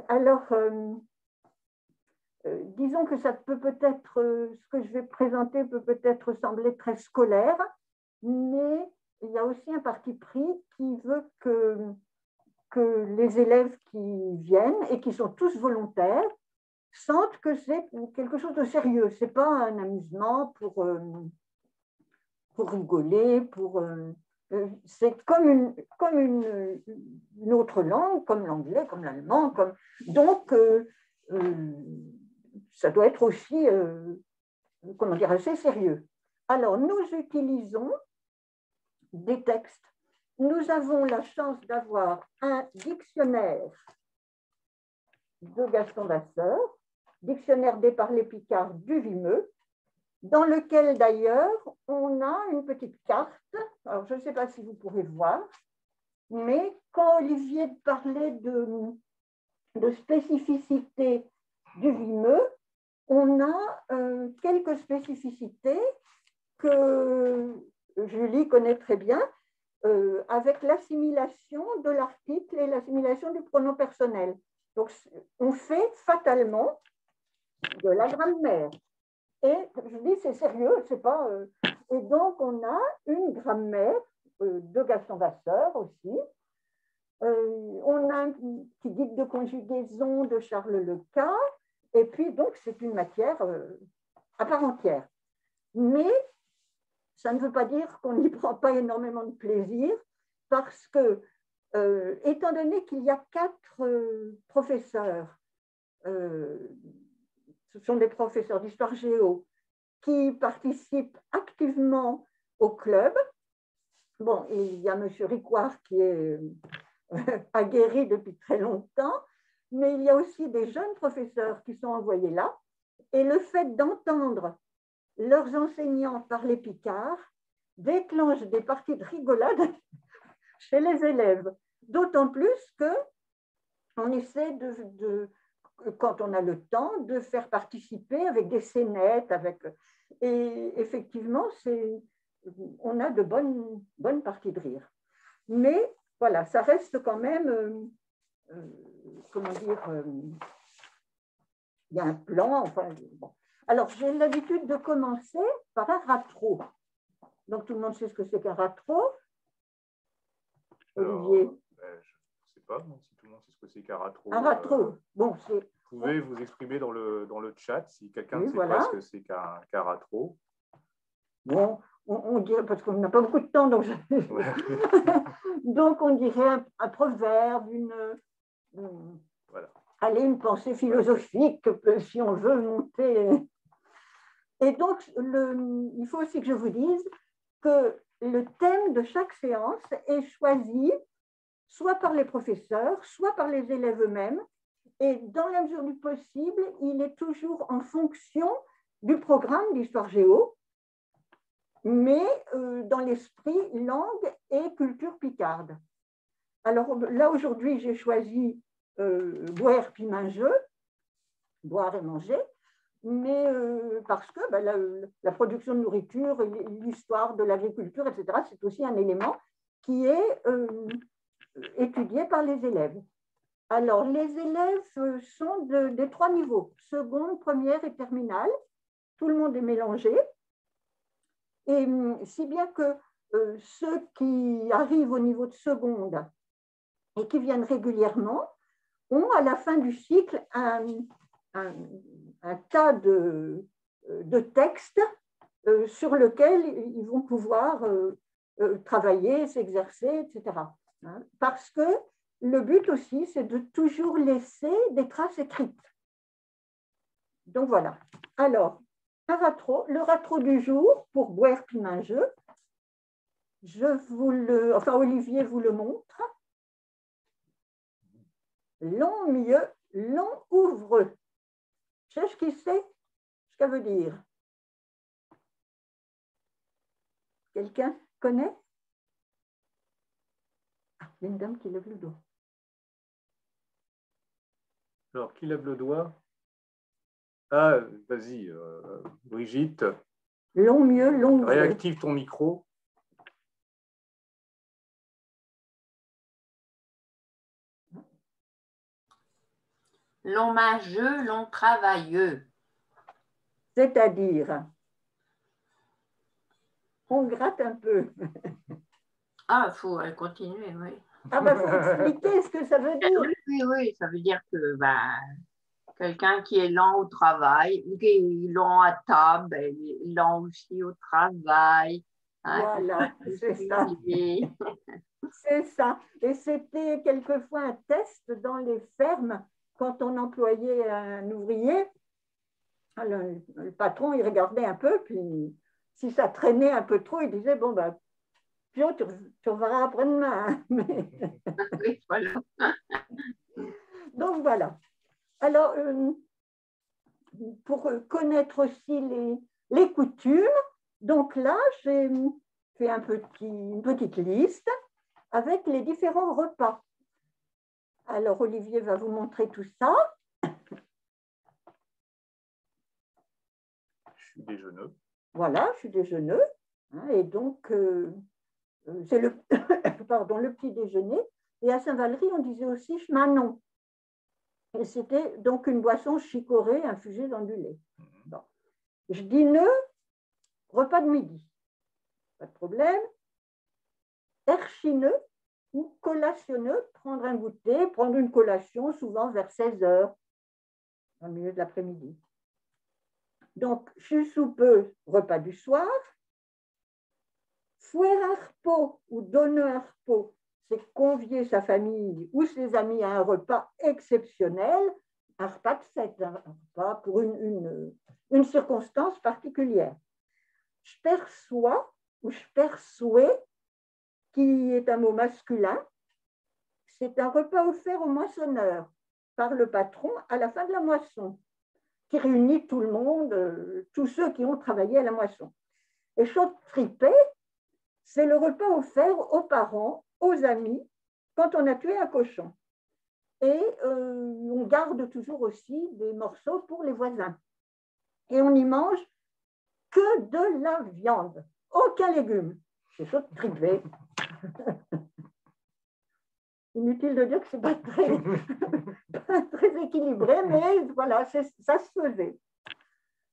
Alors, disons que ça peut peut-être, ce que je vais présenter peut peut-être sembler très scolaire, mais il y a aussi un parti pris qui veut que les élèves qui viennent et qui sont tous volontaires sentent que c'est quelque chose de sérieux. Ce n'est pas un amusement pour rigoler, c'est comme une autre langue, comme l'anglais, comme l'allemand. Donc, ça doit être aussi, comment dire, assez sérieux. Alors, nous utilisons des textes. Nous avons la chance d'avoir un dictionnaire de Gaston Vasseur, dictionnaire des parlers picards du Vimeux, dans lequel d'ailleurs on a une petite carte. Alors je ne sais pas si vous pourrez voir, mais quand Olivier parlait de spécificité du Vimeux, on a quelques spécificités que Julie connaît très bien, avec l'assimilation de l'article et l'assimilation du pronom personnel. Donc, on fait fatalement de la grammaire. Et je dis, c'est sérieux, c'est pas. Et donc, on a une grammaire de Gaston Vasseur aussi. On a un petit guide de conjugaison de Charles Leca. Et puis, donc, c'est une matière à part entière. Mais ça ne veut pas dire qu'on n'y prend pas énormément de plaisir, parce que, étant donné qu'il y a 4 professeurs, ce sont des professeurs d'histoire géo, qui participent activement au club. Bon, il y a M. Ricoire qui est aguerri depuis très longtemps, mais il y a aussi des jeunes professeurs qui sont envoyés là. Et le fait d'entendre leurs enseignants parler picard déclenche des parties de rigolade chez les élèves. D'autant plus qu'on essaie quand on a le temps, de faire participer avec des scénettes. Et effectivement, on a de bonnes parties de rire. Mais voilà, ça reste quand même, comment dire, il y a un plan. Enfin, bon. Alors, j'ai l'habitude de commencer par un ratro. Donc, tout le monde sait ce que c'est qu'un ratro. Olivier. Je ne sais pas si tout le monde sait ce que c'est qu'un ratro. Un ratro, bon, c'est... Vous pouvez vous exprimer dans le chat si quelqu'un ne sait pas ce que c'est qu'un ratro. Bon, on dirait, parce qu'on n'a pas beaucoup de temps, donc, donc on dirait un proverbe, allez, une pensée philosophique, si on veut monter. Et donc, il faut aussi que je vous dise que le thème de chaque séance est choisi soit par les professeurs, soit par les élèves eux-mêmes. Et dans la mesure du possible, il est toujours en fonction du programme d'histoire géo, mais dans l'esprit langue et culture picarde. Alors là, aujourd'hui, j'ai choisi boire puis manger, boire et manger, mais parce que la production de nourriture, l'histoire de l'agriculture, etc., c'est aussi un élément qui est étudié par les élèves. Alors, les élèves sont des 3 niveaux, seconde, première et terminale. Tout le monde est mélangé. Et si bien que ceux qui arrivent au niveau de seconde et qui viennent régulièrement ont à la fin du cycle un tas de textes sur lesquels ils vont pouvoir travailler, s'exercer, etc. Parce que le but aussi, c'est de toujours laisser des traces écrites. Donc voilà. Alors, le ratro du jour, pour boire puis manger, Olivier vous le montre. Long mieux, long ouvre. Tu sais ce qu'il sait, ce que ça veut dire? Quelqu'un connaît? Il y a une dame qui lève le doigt. Alors, qui lève le doigt? Ah, vas-y, Brigitte. Long mieux, long ouvre. Réactive ton micro. Long mangeux, long travailleux. C'est-à-dire, on gratte un peu. Ah, il faut continuer, oui. Ah ben, il faut expliquer ce que ça veut dire. Oui, ça veut dire que quelqu'un qui est lent au travail, ou qui est lent à table, il est lent aussi au travail. Hein, voilà, c'est ça. C'est ça. Et c'était quelquefois un test dans les fermes quand on employait un ouvrier. Alors, le patron, il regardait un peu, puis si ça traînait un peu trop, il disait, bon, ben, Pio, tu reverras après-demain. Mais... Oui, voilà. Donc, voilà. Alors, pour connaître aussi les coutumes, donc là, j'ai fait une petite liste avec les différents repas. Alors, Olivier va vous montrer tout ça. Je suis déjeuneux. Voilà, je suis déjeuneux. Et donc, c'est le, pardon, le petit déjeuner. Et à Saint-Valery, on disait aussi chemanon. Et c'était donc une boisson chicorée infusée dans du lait. Bon. Je dîne, repas de midi. Pas de problème. Herchineux ou collationneux, prendre un goûter, prendre une collation, souvent vers 16 heures, au milieu de l'après-midi. Donc, chusoupeux, repas du soir. Fuerarpo ou donnearpo, c'est convier sa famille ou ses amis à un repas exceptionnel, un repas de fête, un repas pour une circonstance particulière. Je perçois ou je perçois, qui est un mot masculin, c'est un repas offert au moissonneur par le patron à la fin de la moisson, qui réunit tout le monde, tous ceux qui ont travaillé à la moisson. Et chaude tripée, c'est le repas offert aux parents, aux amis, quand on a tué un cochon. Et on garde toujours aussi des morceaux pour les voisins. Et on n'y mange que de la viande, aucun légume. C'est chaud de triper. Inutile de dire que ce n'est pas très équilibré, mais voilà, ça se faisait.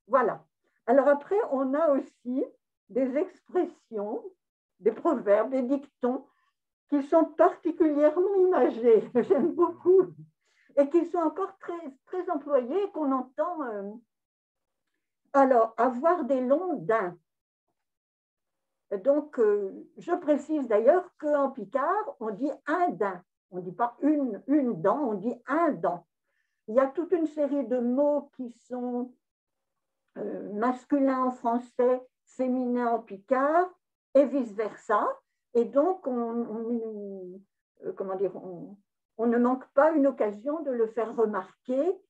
Voilà. Alors après, on a aussi des expressions, des proverbes, des dictons qui sont particulièrement imagés, que j'aime beaucoup, et qui sont encore très employés, qu'on entend. Alors, avoir des longs dents. Donc, je précise d'ailleurs qu'en picard, on dit un dent. On ne dit pas une dent, on dit un dent. Il y a toute une série de mots qui sont masculins en français, féminins en picard, et vice-versa. Et donc, comment dire, on ne manque pas une occasion de le faire remarquer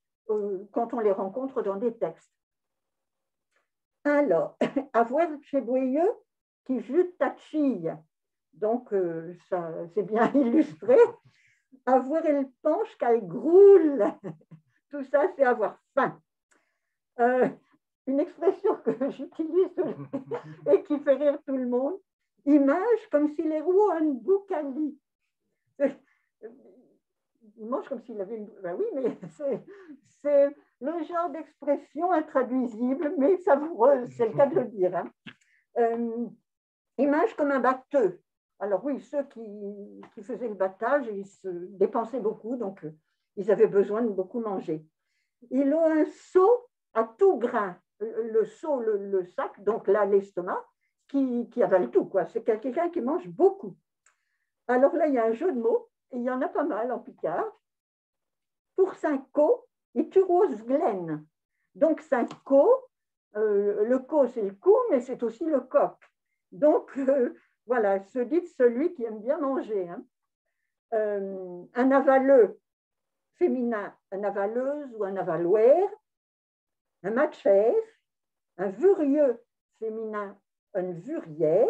quand on les rencontre dans des textes. Alors, avoir chez Boyeux qui jute ta chille. Donc, ça, c'est bien illustré. Avoir elle penche qu'elle groule. Tout ça, c'est avoir faim. Une expression que j'utilise et qui fait rire tout le monde. Image comme si les roues ont une boucali. Il mange comme s'il avait une... Ben oui, mais c'est le genre d'expression intraduisible, mais savoureuse, c'est le cas de le dire. Hein. Image comme un batteux. Alors oui, ceux qui faisaient le battage, ils se dépensaient beaucoup, donc ils avaient besoin de beaucoup manger. Ils ont un seau à tout grain. Le seau, le sac, donc là, l'estomac, qui avale tout, quoi. C'est quelqu'un qui mange beaucoup. Alors là, il y a un jeu de mots, et il y en a pas mal en picard. Pour Saint-Co, et Turose Glen. Donc Saint-Co, le co, c'est le cou, mais c'est aussi le coq. Donc, voilà, se dit de celui qui aime bien manger. Hein. Un avaleux féminin, un avaleuse ou un avaloir. Un matchère, un vurieux féminin, une vurière,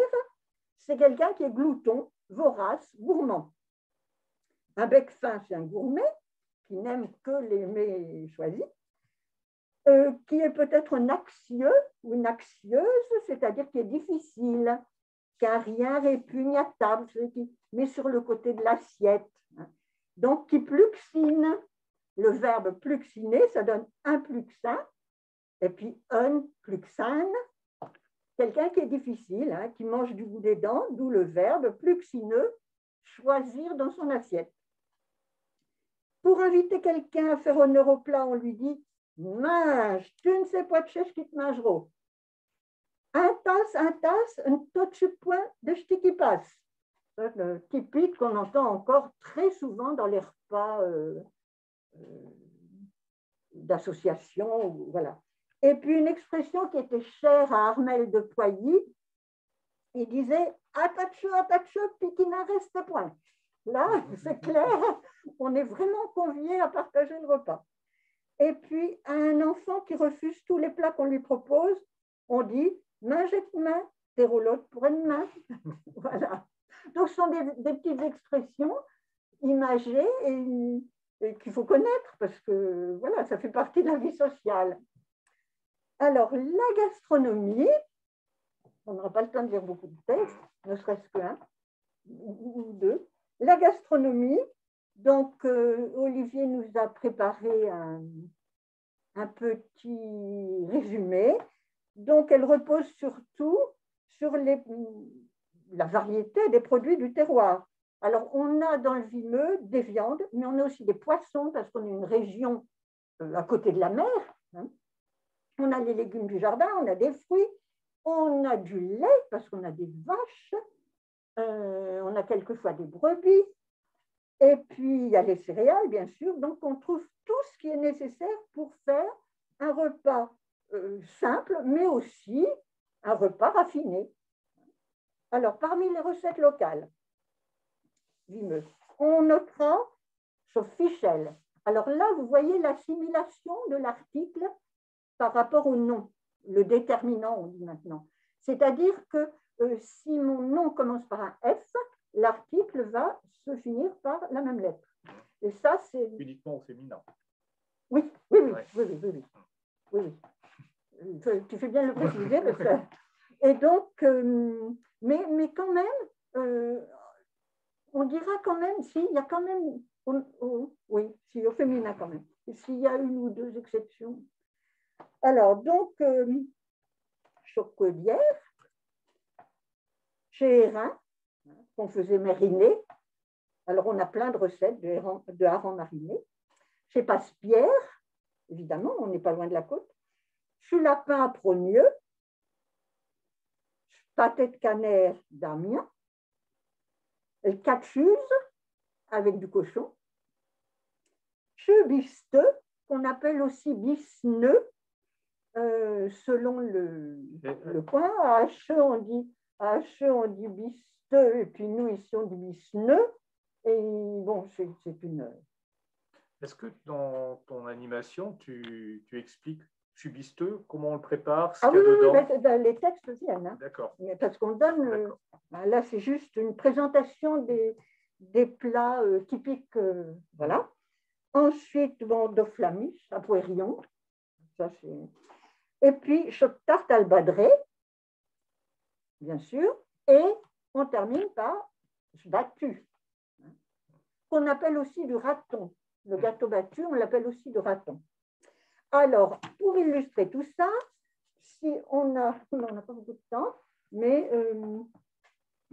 c'est quelqu'un qui est glouton, vorace, gourmand. Un bec fin, c'est un gourmet qui n'aime que les mets choisis, qui est peut-être un axieux ou une axieuse, c'est-à-dire qui est difficile, qui n'a rien répugne à table, qui met sur le côté de l'assiette. Donc, qui pluxine, le verbe pluxiner, ça donne un pluxin, et puis un pluxane, quelqu'un qui est difficile, hein, qui mange du bout des dents, d'où le verbe pluxineux, choisir dans son assiette. Pour inviter quelqu'un à faire honneur au plat, on lui dit « Mange, tu ne sais pas de ce qui te mangeront. Un tasse, un totu point de ce qui passe. » C'est le typique qu'on entend encore très souvent dans les repas d'association. Voilà. Et puis une expression qui était chère à Armel de Poilly, il disait « Attache, puis qui n'en reste point ». Là, c'est clair, on est vraiment convié à partager le repas. Et puis, à un enfant qui refuse tous les plats qu'on lui propose, on dit « Mange de main, tes roulottes pour une main ». Voilà. Donc, ce sont des petites expressions imagées et qu'il faut connaître parce que voilà, ça fait partie de la vie sociale. Alors, la gastronomie, on n'aura pas le temps de lire beaucoup de textes, ne serait-ce qu'un ou deux. La gastronomie, donc Olivier nous a préparé un petit résumé. Donc, elle repose surtout sur la variété des produits du terroir. Alors, on a dans le Vimeux des viandes, mais on a aussi des poissons parce qu'on est une région à côté de la mer. Hein. On a les légumes du jardin, on a des fruits, on a du lait parce qu'on a des vaches, on a quelquefois des brebis, et puis il y a les céréales, bien sûr. Donc, on trouve tout ce qui est nécessaire pour faire un repas simple, mais aussi un repas raffiné. Alors, parmi les recettes locales, Vimeux, on notera, sauf Fichel. Alors là, vous voyez l'assimilation de l'article par rapport au nom, le déterminant, on dit maintenant. C'est-à-dire que si mon nom commence par un F, l'article va se finir par la même lettre. Et ça, c'est… Uniquement au féminin. Oui. Tu fais bien de le préciser. Parce que… Et donc, mais quand même, on dira quand même, s'il y a quand même… oui, si, au féminin quand même. S'il y a une ou deux exceptions. Alors, donc, Chocolière, chez Hérin, qu'on faisait mariner. Alors, on a plein de recettes de harengs marinés. Chez Passepierre, évidemment, on n'est pas loin de la côte. Chez Lapin à Progneux, pâté de canner d'Amiens, le catchuse avec du cochon. Chez Bisteux, qu'on appelle aussi Bisneux, selon le coin. À Hacheux, on dit Bisteux, et puis nous, ici, on dit Bisneux. Et bon, c'est une… Est-ce que dans ton animation, tu expliques Chubisteux, comment on le prépare, ce qu'il y a dedans? Les textes viennent. Hein. D'accord. Parce qu'on donne… là, c'est juste une présentation des plats typiques. Voilà. Ensuite, bon, d'Oflamus, à Poirion. Ça, c'est… Et puis, tarte albadré, bien sûr. Et on termine par battu, qu'on appelle aussi du raton. Le gâteau battu, on l'appelle aussi du raton. Alors, pour illustrer tout ça, si on n'a pas beaucoup de temps, mais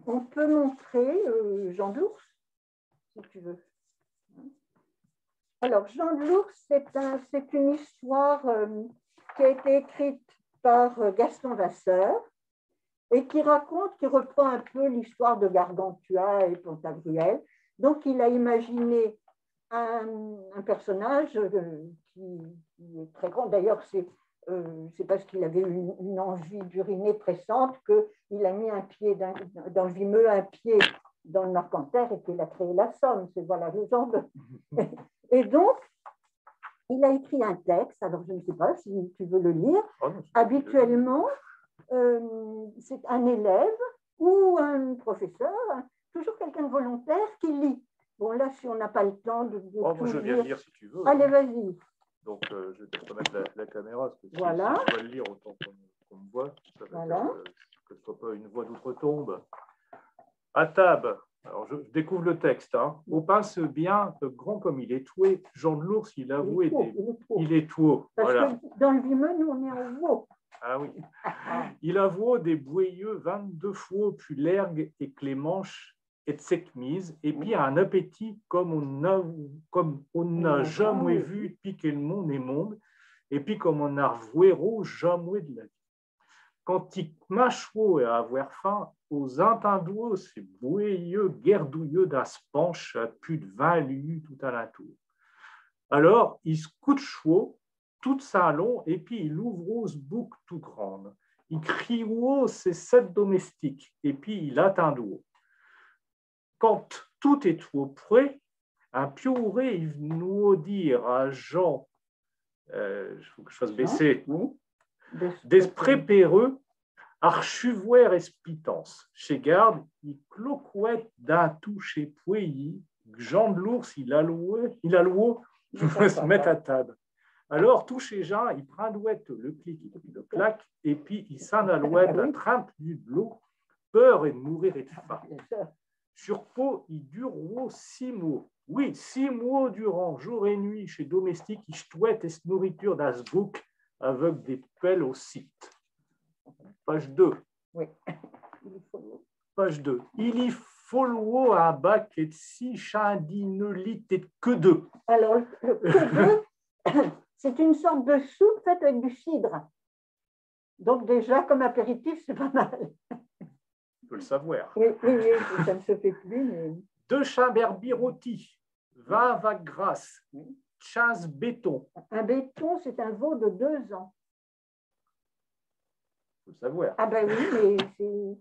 on peut montrer Jean de l'Ours, si tu veux. Alors, Jean de l'Ours, c'est une histoire qui a été écrite par Gaston Vasseur et qui reprend un peu l'histoire de Gargantua et Pantagruel. Donc, il a imaginé un personnage qui est très grand. D'ailleurs, c'est parce qu'il avait une envie d'uriner pressante qu'il a mis un pied dans le Vimeux, un pied dans le Marcanterre et qu'il a créé la Somme. C'est voilà le genre de… Et donc, il a écrit un texte. Alors, je ne sais pas si tu veux le lire. Oh non, habituellement, c'est un élève ou un professeur, toujours quelqu'un de volontaire qui lit. Bon, là, si on n'a pas le temps de moi, tout je viens lire… lire si tu veux. Allez, vas-y. Donc, je vais peut-être remettre la caméra, parce que si Voilà. je dois le lire autant qu'on me voit, ça va Voilà. faire que ce ne soit pas une voix d'outre-tombe. À table, Alors, je découvre le texte. Hein. Au pince bien, grand comme il est toué, Jean de l'Ours, il avouait il est toué. Parce voilà. que dans le Vimeux, nous, on est en veau. Ah oui. Il avouait des boyeux 22 fois, puis l'ergue et que les manches et secmise, et puis un appétit comme on n'a jamais vu depuis que le monde est monde, et puis comme on n'a revué jamais de la vie. Quand il mâchou et à avoir faim, aux intendouaux, c'est boyeux, guerdouilleux d'aspenche à plus de 20 lieues tout à la tour. Alors, il se couche chaud, tout salon, et puis il ouvre ce bouc tout grande. Il crie haut, c'est 7 domestiques, et puis il atteint d'eau. Quand tout est tout prêt, un piouré, il nous dire à Jean, il faut que je fasse baisser, d'esprit péreux, archuvoire espitance. Chez garde, il cloquette d'un toucher pouilly, Jean de l'Ours, il a loué, se mettre à table. Alors, tout chez Jean, il prend douette le clic, il le claque, et puis il s'en alouette la trempe du de l'eau, peur et de mourir et de faim. Sur peau, il dure 6 mois. Oui, 6 mois durant, jour et nuit, chez domestique, il ch'touette et se nourriture d'asbouc avec des pelles au site. Page 2. Oui. Page 2. Il y faut l'eau à bac et de 6 chandinolites et que 2. Alors, le que 2, c'est une sorte de soupe faite avec du cidre. Donc déjà, comme apéritif, c'est pas mal. Tu peux le savoir. Oui, ça ne se fait plus. Mais... 2 chamberbi rôtis, 20 vagues grasses, 15 béton. Un béton, c'est un veau de 2 ans. Il faut le savoir. Ah ben oui, mais c'est...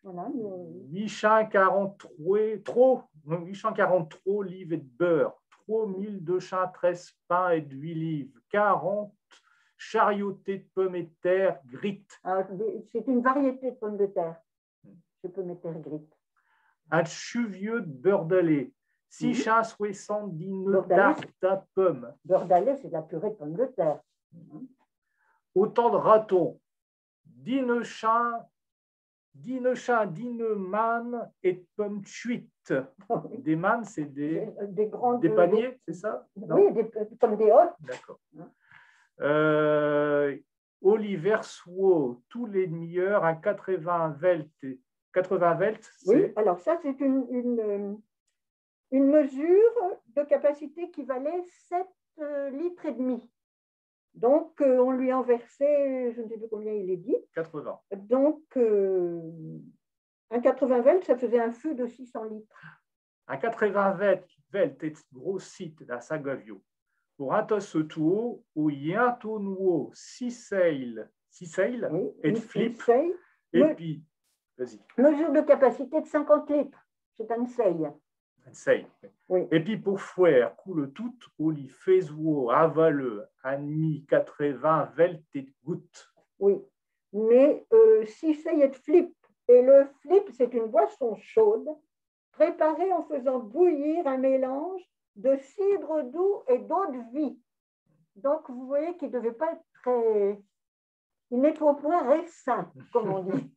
Voilà, mais... 843 livres de beurre, 3213 pains et d'huile livres, 40 chariotés de pommes de terre grites. C'est une variété de pommes de terre. De pommes de terre grites. Un chuvieux de beurre d'allée, 670 tartes à pommes. Beurre d'allée, c'est de la purée de pommes de terre. Autant de ratons, 10 mannes et de pommes cuites. Des mannes, c'est des paniers, c'est ça? Oui, comme des hottes. D'accord. Oliver Swo, tous les demi-heures, un 80 veltes. 80 veltes, oui, alors ça, c'est une mesure de capacité qui valait 7 litres et demi. Donc, on lui en versait, je ne sais plus combien il est dit. 80. Donc, un 80 veltes, ça faisait un feu de 600 litres. Un 80 veltes est gros site dans Sagavio. Pour un tos tout où il y a un tonneau 6 sails oui, et de flip. Et puis, vas-y. Mesure de capacité de 50 litres. C'est un sail. Oui. Et puis pour faire coule tout, on lui fait avaleux, un demi 80 veltes et de gouttes. Oui, mais si c'est de flip, et le flip, c'est une boisson chaude préparée en faisant bouillir un mélange de cidre doux et d'eau de vie. Donc vous voyez qu'il ne devait pas être très... Il n'est pas au point récent, comme on dit.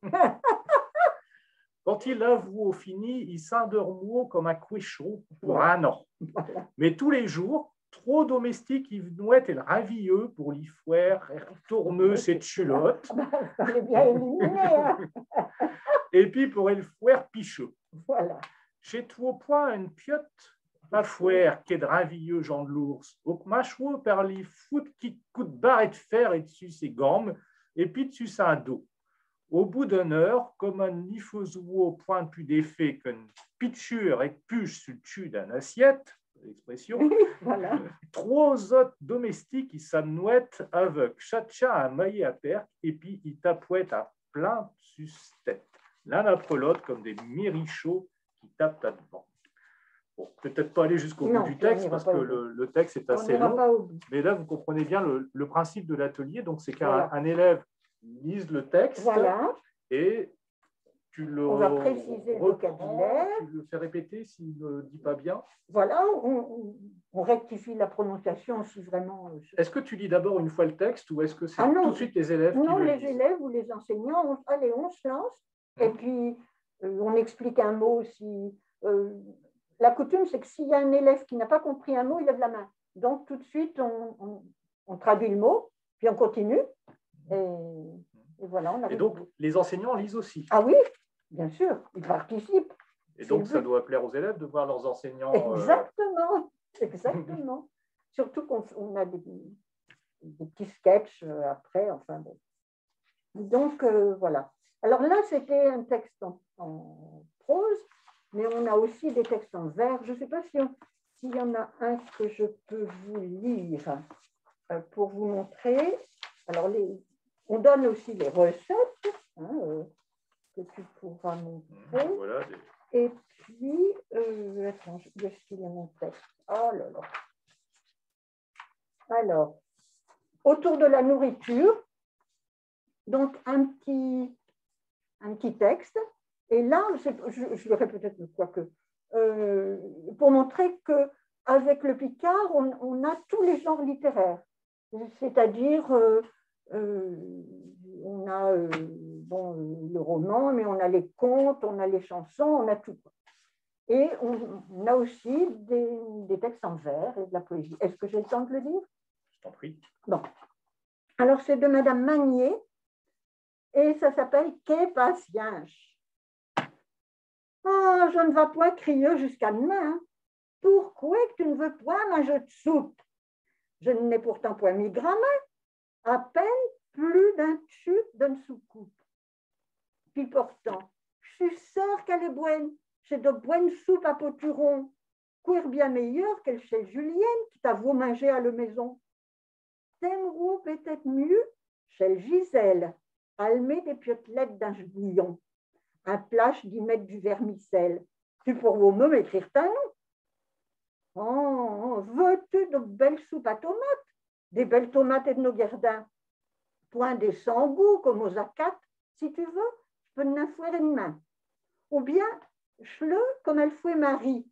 Quand il avoue au fini, il s'endormit comme un couchon pour un an. Voilà. Mais tous les jours, 3 domestiques, ils venaient et le ravilleux pour lui faire tourner ses chulottes. Il est bien éliminé. Hein. Et puis pour le faire picheux. Voilà. Chez toi, point une piotte, pas faire qui est de ravilleux Jean de l'Ours. Au mâchou, par les foot qui coûte barre et de fer et dessus ses gambes, et puis dessus sa dos. Au bout d'une heure, comme un nifosouo point plus d'effet qu'une pitchure et puche sur le dessus d'une assiette, l'expression, voilà. 3 autres domestiques qui s'amnouettent avec chacha un maillet à perque et puis ils tapouettent à plein sur tête, l'un après l'autre comme des mérichots qui tapent à devant. Bon, peut-être pas aller jusqu'au bout du texte parce que le texte est assez long, mais là vous comprenez bien le principe de l'atelier, donc c'est qu'un élève lise le texte voilà. Et tu le on va préciser le vocabulaire. Tu le fais répéter s'il ne dit pas bien. Voilà, on rectifie la prononciation si vraiment... Est-ce que tu lis d'abord une fois le texte ou est-ce que c'est tout de suite les élèves qui le lisent? Non, les élèves ou les enseignants, on se lance et puis on explique un mot si la coutume, c'est que s'il y a un élève qui n'a pas compris un mot, il lève la main. Donc, tout de suite, on traduit le mot, puis on continue. Et voilà, on et donc, les enseignants lisent aussi. Ah oui, bien sûr, ils participent. Et donc, ça doit plaire aux élèves de voir leurs enseignants. Exactement, exactement. Surtout qu'on a des petits sketchs après, enfin bon. Donc, voilà. Alors là, c'était un texte en prose, mais on a aussi des textes en vers. Je ne sais pas s'il y en a un que je peux vous lire pour vous montrer. Alors, on donne aussi les recettes que tu pourras montrer. Voilà. Et puis, attends, où est-ce qu'il y a mon texte? Oh là là. Alors, autour de la nourriture, donc un petit texte. Et là, je le répète quoique, pour montrer qu'avec le Picard, on a tous les genres littéraires. C'est-à-dire, on a le roman, mais on a les contes, on a les chansons, on a tout. Et on a aussi des textes en vers et de la poésie. Est-ce que j'ai le temps de le lire? Je t'en prie. Bon. Alors, c'est de Madame Magnier et ça s'appelle « Qu'est patience ». Oh, je ne vais point crier jusqu'à demain. Pourquoi que tu ne veux point manger de soupe? Je n'ai pourtant point mis grammaire, à peine plus d'un chute d'une soucoupe. Puis pourtant, je suis sûre qu'elle est bonne. J'ai de bonnes soupes à poturon, couir bien meilleure qu'elle chez Julienne qui t'a vous manger à la maison. T'aimerais peut-être mieux chez Gisèle, elle met des piotelettes d'un bouillon, un plâche d'y mettre du vermicelle. Tu pourrais me m'écrire ta nom. Oh, veux-tu de belles soupes à tomates, des belles tomates et de nos gardins? Point des sans goût comme aux acates, si tu veux, je peux n'en faire une main. Ou bien, je-le comme elle fait Marie.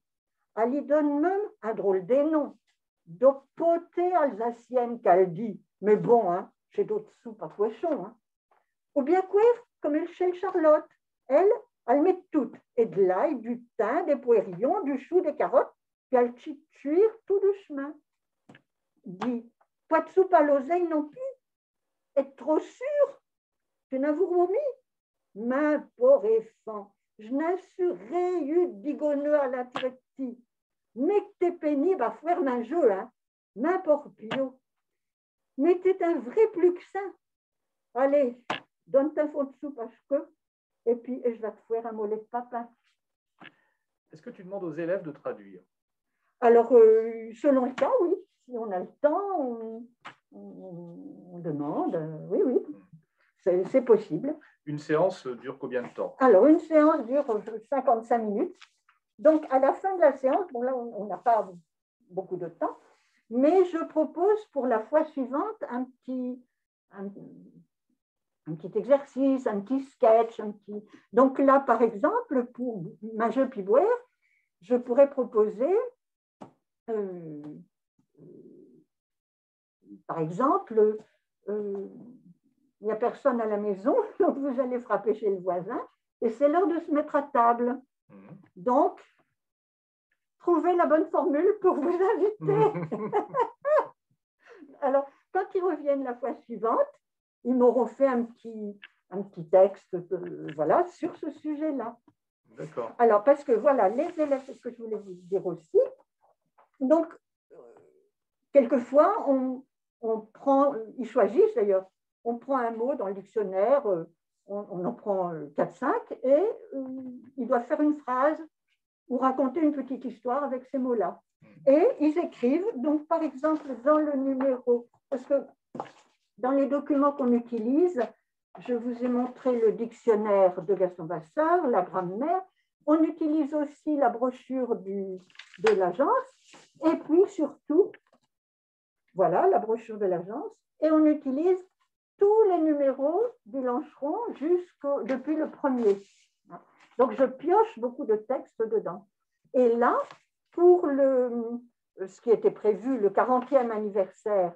Elle y donne même un drôle des noms. De potée alsacienne qu'elle dit. Mais bon, hein, j'ai d'autres soupes à poisson. Hein. Ou bien quoi, comme elle chez Charlotte. Elle met tout. Et de l'ail, du thym, des poirions, du chou, des carottes. Puis elle cuire tout doucement. Dis, pas de soupe à l'oseille non plus. Être trop sûr. Tu n'as vous remis. Ma pauvre enfant, je n'ai su eu d'igonneux à la traité. Mais que t'es pénible à faire un jeu, hein. N'importe pio. Mais t'es un vrai plus que ça. Allez, donne ta fond de soupe à ce que, et puis je vais te faire un mollet de papa. Est-ce que tu demandes aux élèves de traduire? Alors, selon le cas, oui. Si on a le temps, on demande. Oui, oui. C'est possible. Une séance dure combien de temps? Alors, une séance dure 55 minutes. Donc, à la fin de la séance, bon là, on n'a pas beaucoup de temps, mais je propose pour la fois suivante un petit exercice, un petit sketch. Donc là, par exemple, pour Manger puis boire, je pourrais proposer, par exemple, il n'y a personne à la maison, donc vous allez frapper chez le voisin, et c'est l'heure de se mettre à table. Donc, trouvez la bonne formule pour vous inviter. Alors, quand ils reviennent la fois suivante, ils m'auront fait un petit texte voilà, sur ce sujet-là. D'accord. Alors, parce que voilà, les élèves, c'est ce que je voulais vous dire aussi. Donc, quelquefois, ils choisissent d'ailleurs, on prend un mot dans le dictionnaire, on en prend 4-5, et ils doivent faire une phrase ou raconter une petite histoire avec ces mots-là. Et ils écrivent, donc par exemple, dans le numéro, parce que dans les documents qu'on utilise, je vous ai montré le dictionnaire de Gaston Vasseur, la grammaire, on utilise aussi la brochure de l'agence, et puis surtout, voilà, la brochure de l'agence, et on utilise tous les numéros du Lancheron depuis le premier. Donc, je pioche beaucoup de textes dedans. Et là, pour ce qui était prévu, le 40e anniversaire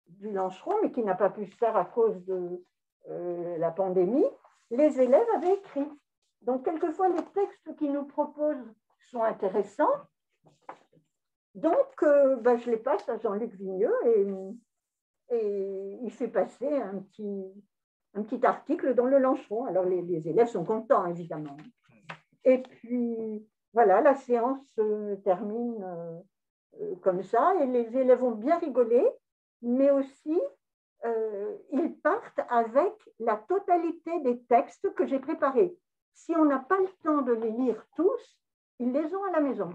du Lancheron, mais qui n'a pas pu se faire à cause de la pandémie, les élèves avaient écrit. Donc, quelquefois, les textes qu'ils nous proposent sont intéressants. Donc, je les passe à Jean-Luc Vigneux et il fait passer un petit article dans le Lanceron. Alors, les élèves sont contents, évidemment. Et puis, voilà, la séance se termine comme ça, et les élèves ont bien rigolé, mais aussi, ils partent avec la totalité des textes que j'ai préparés. Si on n'a pas le temps de les lire tous, ils les ont à la maison.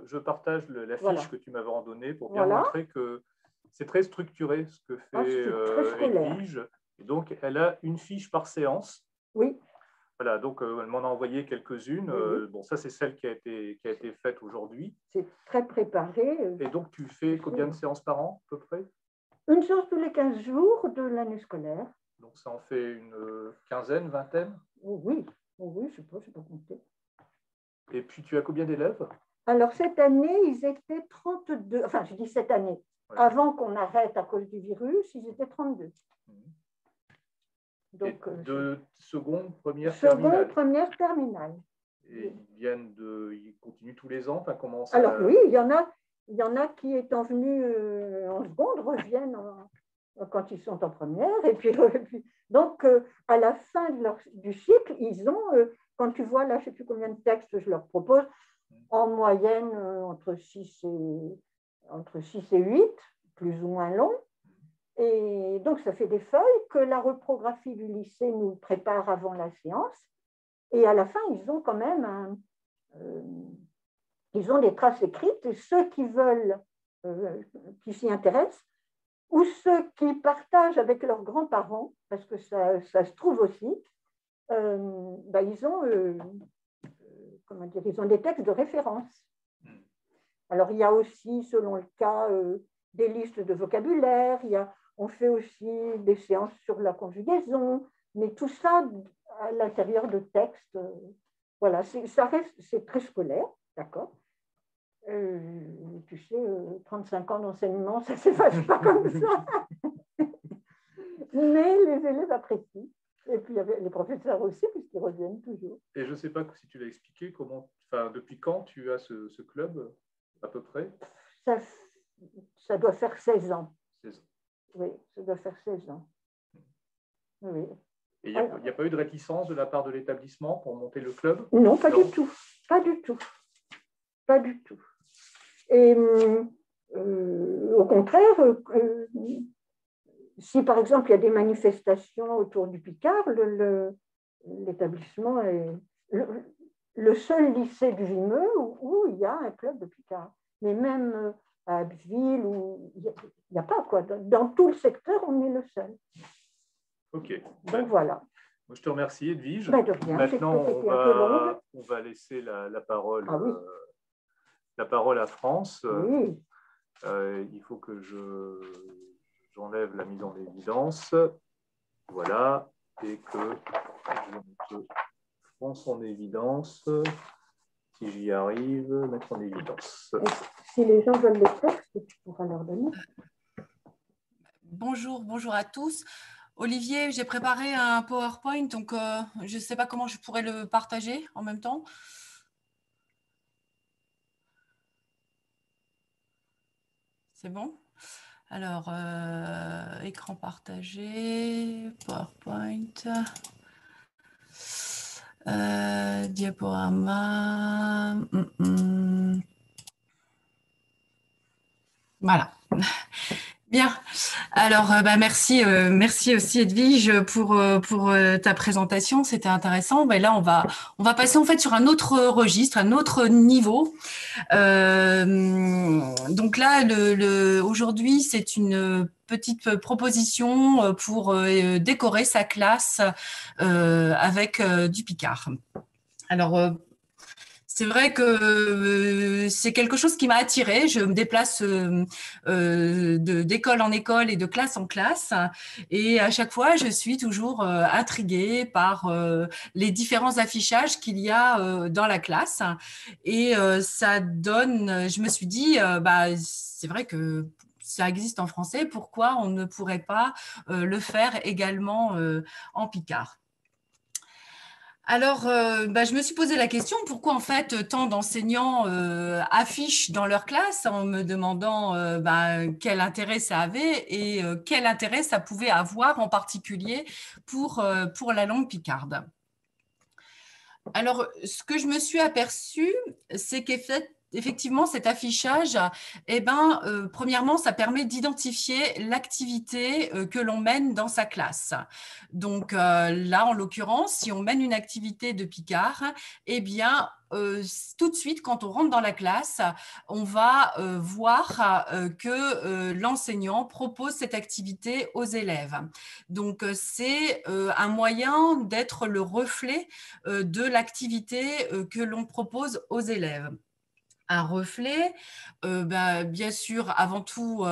Je partage la fiche Voilà. que tu m'avais en donnée pour bien Voilà. montrer que c'est très structuré ce que fait Edwige. Et donc, elle a une fiche par séance. Oui. Voilà, donc elle m'en a envoyé quelques-unes. Oui. Bon, ça, c'est celle qui a été faite aujourd'hui. C'est très préparé. Et donc, tu fais combien de séances par an, à peu près? Une séance tous les 15 jours de l'année scolaire. Donc, ça en fait une quinzaine, vingtaine? Oui, je sais pas compter. Et puis, tu as combien d'élèves? Alors, cette année, ils étaient 32. Enfin, je dis cette année. Ouais. Avant qu'on arrête à cause du virus, ils étaient 32. Donc, de seconde, première, première, terminale. Et ils continuent tous les ans? Enfin, comment ça... Alors oui, il y en a qui, étant venus en seconde, reviennent quand ils sont en première. Et puis donc, à la fin du cycle, ils ont, quand tu vois là, je ne sais plus combien de textes je leur propose, en moyenne entre 6 et 8, plus ou moins longs. Et donc, ça fait des feuilles que la reprographie du lycée nous prépare avant la séance. Et à la fin, ils ont quand même ils ont des traces écrites. Et ceux qui veulent, qui s'y intéressent, ou ceux qui partagent avec leurs grands-parents, parce que ça se trouve aussi, ils ont des textes de référence. Alors, il y a aussi, selon le cas, des listes de vocabulaire, on fait aussi des séances sur la conjugaison, mais tout ça à l'intérieur de textes. Voilà, c'est très scolaire, d'accord. Tu sais, 35 ans d'enseignement, ça ne s'efface pas comme ça. Mais les élèves apprécient. Et puis, il y avait les professeurs aussi, puisqu'ils reviennent toujours. Et je ne sais pas si tu l'as expliqué, depuis quand tu as ce club, à peu près? Ça doit faire 16 ans. 16 ans. Oui, ça doit faire 16 ans. Oui. Et il n'y a pas eu de réticence de la part de l'établissement pour monter le club? Non, pas du tout. Pas du tout. Pas du tout. Et au contraire, si par exemple il y a des manifestations autour du Picard, l'établissement est le seul lycée du Vimeux où il y a un club de Picard. Mais même à Abbeville, il n'y a pas, quoi. Dans tout le secteur, on est le seul. Ok. Donc voilà. Je te remercie, Edwige. De rien. Maintenant, on va laisser la parole, la parole à France. Oui. Il faut que j'enlève la mise en évidence. Voilà. Et que je mette France en évidence. Si j'y arrive, mettre en évidence. Si les gens veulent les textes, tu pourras leur donner. Bonjour à tous. Olivier, j'ai préparé un PowerPoint, donc je ne sais pas comment je pourrais le partager en même temps. C'est bon? Alors, écran partagé, PowerPoint, diaporama. Voilà. Bien. Alors, merci aussi Edwige pour ta présentation. C'était intéressant. Là, on va passer en fait sur un autre registre, un autre niveau. Donc là, aujourd'hui, c'est une petite proposition pour décorer sa classe avec du Picard. Alors, c'est vrai que c'est quelque chose qui m'a attirée. Je me déplace d'école en école et de classe en classe. Et à chaque fois, je suis toujours intriguée par les différents affichages qu'il y a dans la classe. Et ça donne, je me suis dit, c'est vrai que ça existe en français, pourquoi on ne pourrait pas le faire également en Picard? Alors, je me suis posé la question, pourquoi en fait tant d'enseignants affichent dans leur classe en me demandant quel intérêt ça avait et quel intérêt ça pouvait avoir en particulier pour la langue picarde. Alors, ce que je me suis aperçue, c'est qu'effectivement, cet affichage, premièrement, ça permet d'identifier l'activité que l'on mène dans sa classe. Donc là, en l'occurrence, si on mène une activité de Picard, tout de suite, quand on rentre dans la classe, on va voir que l'enseignant propose cette activité aux élèves. Donc, c'est un moyen d'être le reflet de l'activité que l'on propose aux élèves. Un reflet, bien sûr, avant tout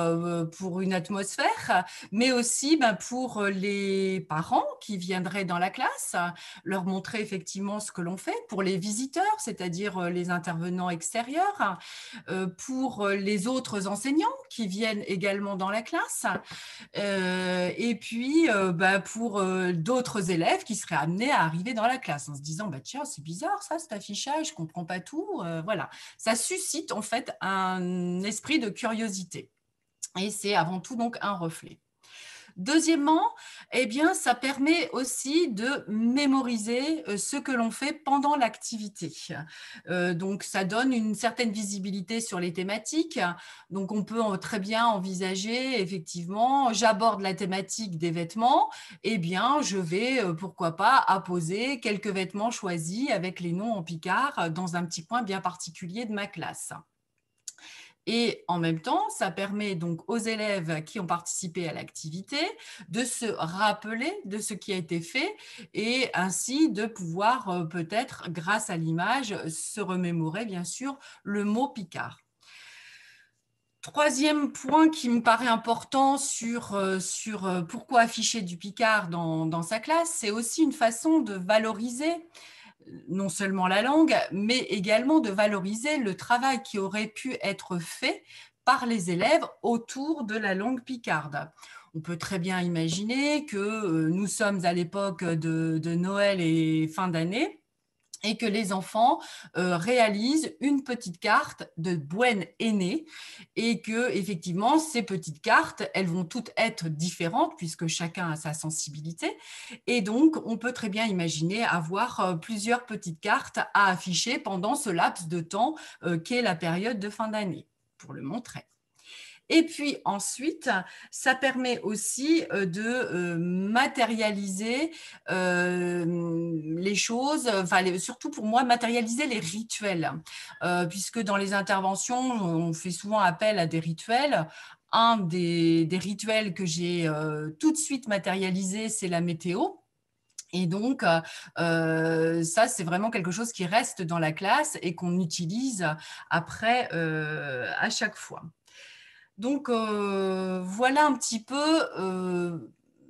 pour une atmosphère, mais aussi pour les parents qui viendraient dans la classe, leur montrer effectivement ce que l'on fait, pour les visiteurs, c'est-à-dire les intervenants extérieurs, pour les autres enseignants qui viennent également dans la classe, et puis pour d'autres élèves qui seraient amenés à arriver dans la classe en se disant tiens, c'est bizarre ça, cet affichage, je ne comprends pas tout, voilà. Ça suscite en fait un esprit de curiosité et c'est avant tout donc un reflet. Deuxièmement, ça permet aussi de mémoriser ce que l'on fait pendant l'activité. Donc, ça donne une certaine visibilité sur les thématiques. Donc, on peut très bien envisager, effectivement, j'aborde la thématique des vêtements, je vais, pourquoi pas, apposer quelques vêtements choisis avec les noms en picard dans un petit coin bien particulier de ma classe. Et en même temps, ça permet donc aux élèves qui ont participé à l'activité de se rappeler de ce qui a été fait et ainsi de pouvoir peut-être, grâce à l'image, se remémorer bien sûr le mot picard. Troisième point qui me paraît important sur pourquoi afficher du picard dans sa classe, c'est aussi une façon de valoriser non seulement la langue, mais également de valoriser le travail qui aurait pu être fait par les élèves autour de la langue picarde. On peut très bien imaginer que nous sommes à l'époque de Noël et fin d'année, et que les enfants réalisent une petite carte de Buen aîné et que effectivement ces petites cartes, elles vont toutes être différentes puisque chacun a sa sensibilité et donc on peut très bien imaginer avoir plusieurs petites cartes à afficher pendant ce laps de temps qu'est la période de fin d'année pour le montrer. Et puis ensuite, ça permet aussi de matérialiser les choses, surtout pour moi, matérialiser les rituels, puisque dans les interventions, on fait souvent appel à des rituels. Un des rituels que j'ai tout de suite matérialisé, c'est la météo. Et donc, ça, c'est vraiment quelque chose qui reste dans la classe et qu'on utilise après à chaque fois. Donc, voilà un petit peu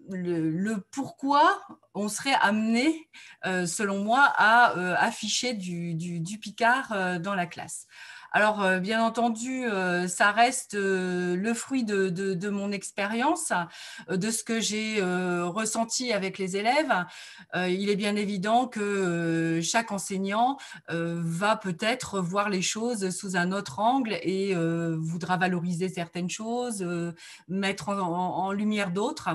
le pourquoi on serait amené, selon moi, à afficher du picard dans la classe. Alors, bien entendu, ça reste le fruit de mon expérience, de ce que j'ai ressenti avec les élèves. Il est bien évident que chaque enseignant va peut-être voir les choses sous un autre angle et voudra valoriser certaines choses, mettre en lumière d'autres.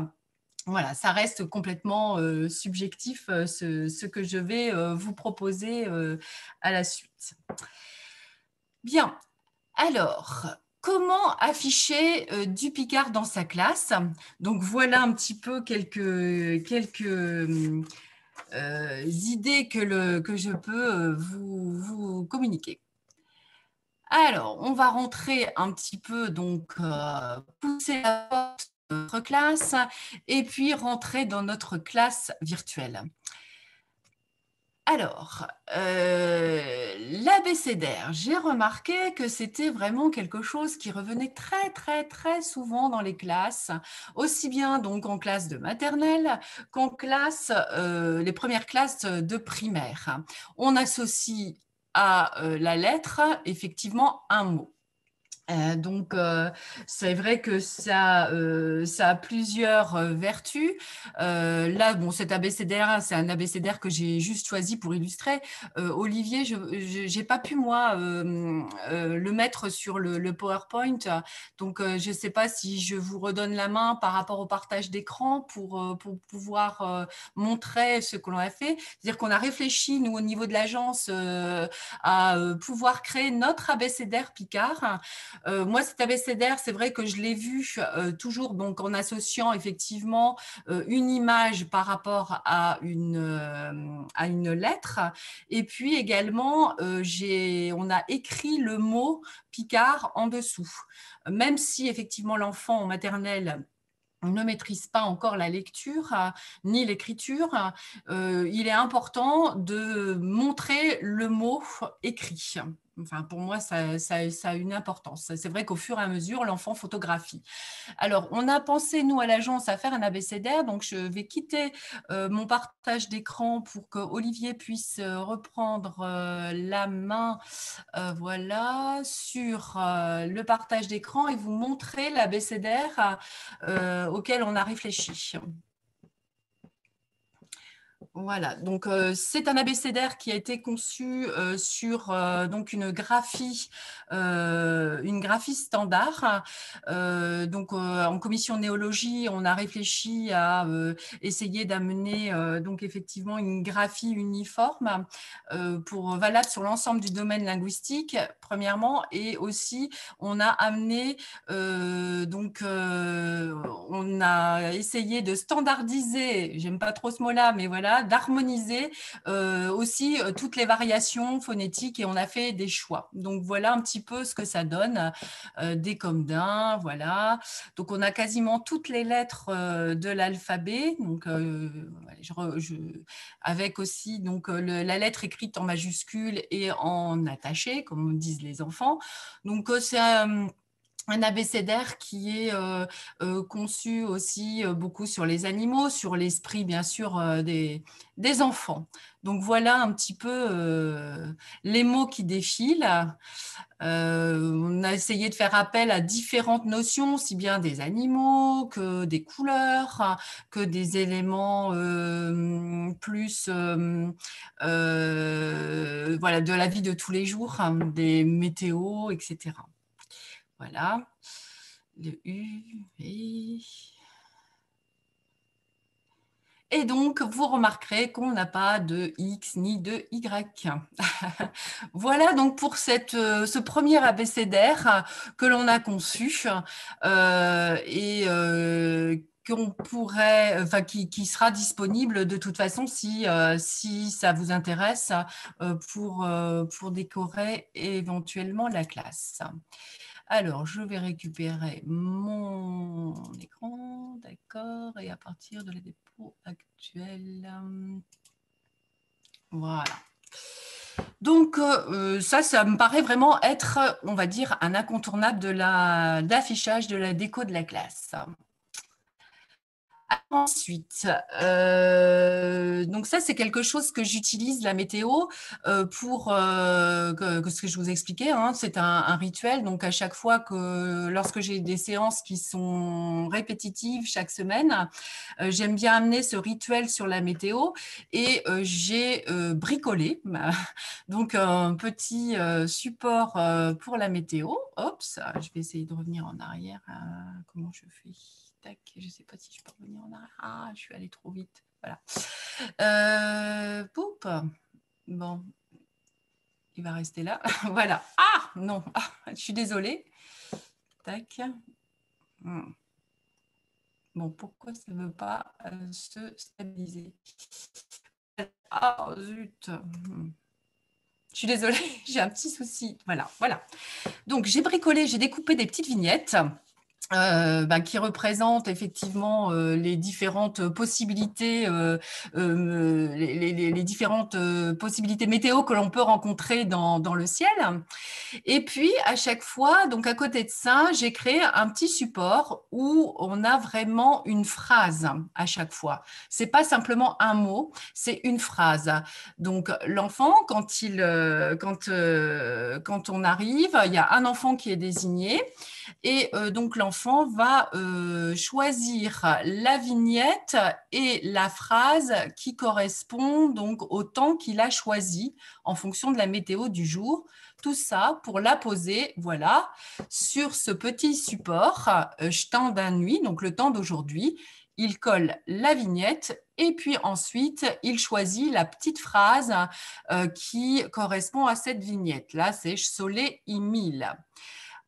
Voilà, ça reste complètement subjectif ce que je vais vous proposer à la suite. Bien, alors, comment afficher du picard dans sa classe? Donc, voilà un petit peu quelques idées que je peux vous communiquer. Alors, on va rentrer un petit peu, donc, pousser la porte de notre classe et puis rentrer dans notre classe virtuelle. Alors, l'abécédaire, j'ai remarqué que c'était vraiment quelque chose qui revenait très, très, très souvent dans les classes, aussi bien donc en classe de maternelle qu'en classe, les premières classes de primaire. On associe à la lettre, effectivement, un mot. Donc, c'est vrai que ça a plusieurs vertus. Là, bon, cet abécédaire, c'est un abécédaire que j'ai juste choisi pour illustrer. Olivier, je n'ai pas pu, moi, le mettre sur le PowerPoint. Donc, je ne sais pas si je vous redonne la main par rapport au partage d'écran pour pouvoir montrer ce que l'on a fait. C'est-à-dire qu'on a réfléchi, nous, au niveau de l'agence, à pouvoir créer notre abécédaire Picard. Moi, cet abécédaire, c'est vrai que je l'ai vu toujours donc, en associant effectivement une image par rapport à une lettre. Et puis également, on a écrit le mot Picard en dessous. Même si effectivement l'enfant en maternelle ne maîtrise pas encore la lecture ni l'écriture, il est important de montrer le mot écrit. Enfin, pour moi, ça a une importance. C'est vrai qu'au fur et à mesure, l'enfant photographie. Alors, on a pensé, nous, à l'agence, à faire un abécédaire. Donc, je vais quitter mon partage d'écran pour que Olivier puisse reprendre la main voilà, sur le partage d'écran et vous montrer l'abécédaire auquel on a réfléchi. Voilà, donc c'est un abécédaire qui a été conçu sur donc une graphie standard. Donc en commission néologie, on a réfléchi à essayer d'amener donc effectivement une graphie uniforme valable sur l'ensemble du domaine linguistique, premièrement, et aussi on a amené on a essayé de standardiser, j'aime pas trop ce mot-là, mais voilà, d'harmoniser aussi toutes les variations phonétiques et on a fait des choix. Donc, voilà un petit peu ce que ça donne, des comme d'un, voilà. Donc, on a quasiment toutes les lettres de l'alphabet, donc avec aussi donc, la lettre écrite en majuscule et en attaché, comme disent les enfants. Donc, c'est un abécédaire qui est conçu aussi beaucoup sur les animaux, sur l'esprit bien sûr des enfants. Donc voilà un petit peu les mots qui défilent. On a essayé de faire appel à différentes notions, aussi bien des animaux que des couleurs, que des éléments plus voilà, de la vie de tous les jours, des météos, etc. Voilà, le U, et donc, vous remarquerez qu'on n'a pas de X ni de Y. Voilà donc pour ce premier abécédaire que l'on a conçu qu'on pourrait, enfin, qui sera disponible de toute façon si ça vous intéresse pour décorer éventuellement la classe. Alors, je vais récupérer mon écran, d'accord, et à partir de la dépôt actuelle, voilà. Donc, ça me paraît vraiment être, on va dire, un incontournable de l'affichage de la déco de la classe. Ensuite, donc ça, c'est quelque chose que j'utilise, la météo, pour ce que je vous expliquais. Hein, c'est un rituel. Donc, à chaque fois lorsque j'ai des séances qui sont répétitives chaque semaine, j'aime bien amener ce rituel sur la météo et j'ai bricolé donc un petit support pour la météo. Hop, je vais essayer de revenir en arrière. Comment je fais ? Tac, je ne sais pas si je peux revenir en arrière. Ah, je suis allée trop vite. Voilà. Poup. Bon, il va rester là. Voilà. Ah, non. Ah, je suis désolée. Tac. Bon, pourquoi ça ne veut pas se stabiliser? Ah, zut. Je suis désolée, j'ai un petit souci. Voilà, voilà. Donc, j'ai bricolé, j'ai découpé des petites vignettes. qui représente effectivement les différentes possibilités, les différentes possibilités météo que l'on peut rencontrer dans le ciel. Et puis, à chaque fois, donc à côté de ça, j'ai créé un petit support où on a vraiment une phrase à chaque fois. C'est pas simplement un mot, c'est une phrase. Donc, l'enfant, quand on arrive, il y a un enfant qui est désigné et donc l'enfant va choisir la vignette et la phrase qui correspond donc au temps qu'il a choisi en fonction de la météo du jour. Tout ça pour la poser, voilà, sur ce petit support temps d'un nuit, donc le temps d'aujourd'hui. Il colle la vignette et puis ensuite, il choisit la petite phrase qui correspond à cette vignette. Là, c'est « Sole i mille ».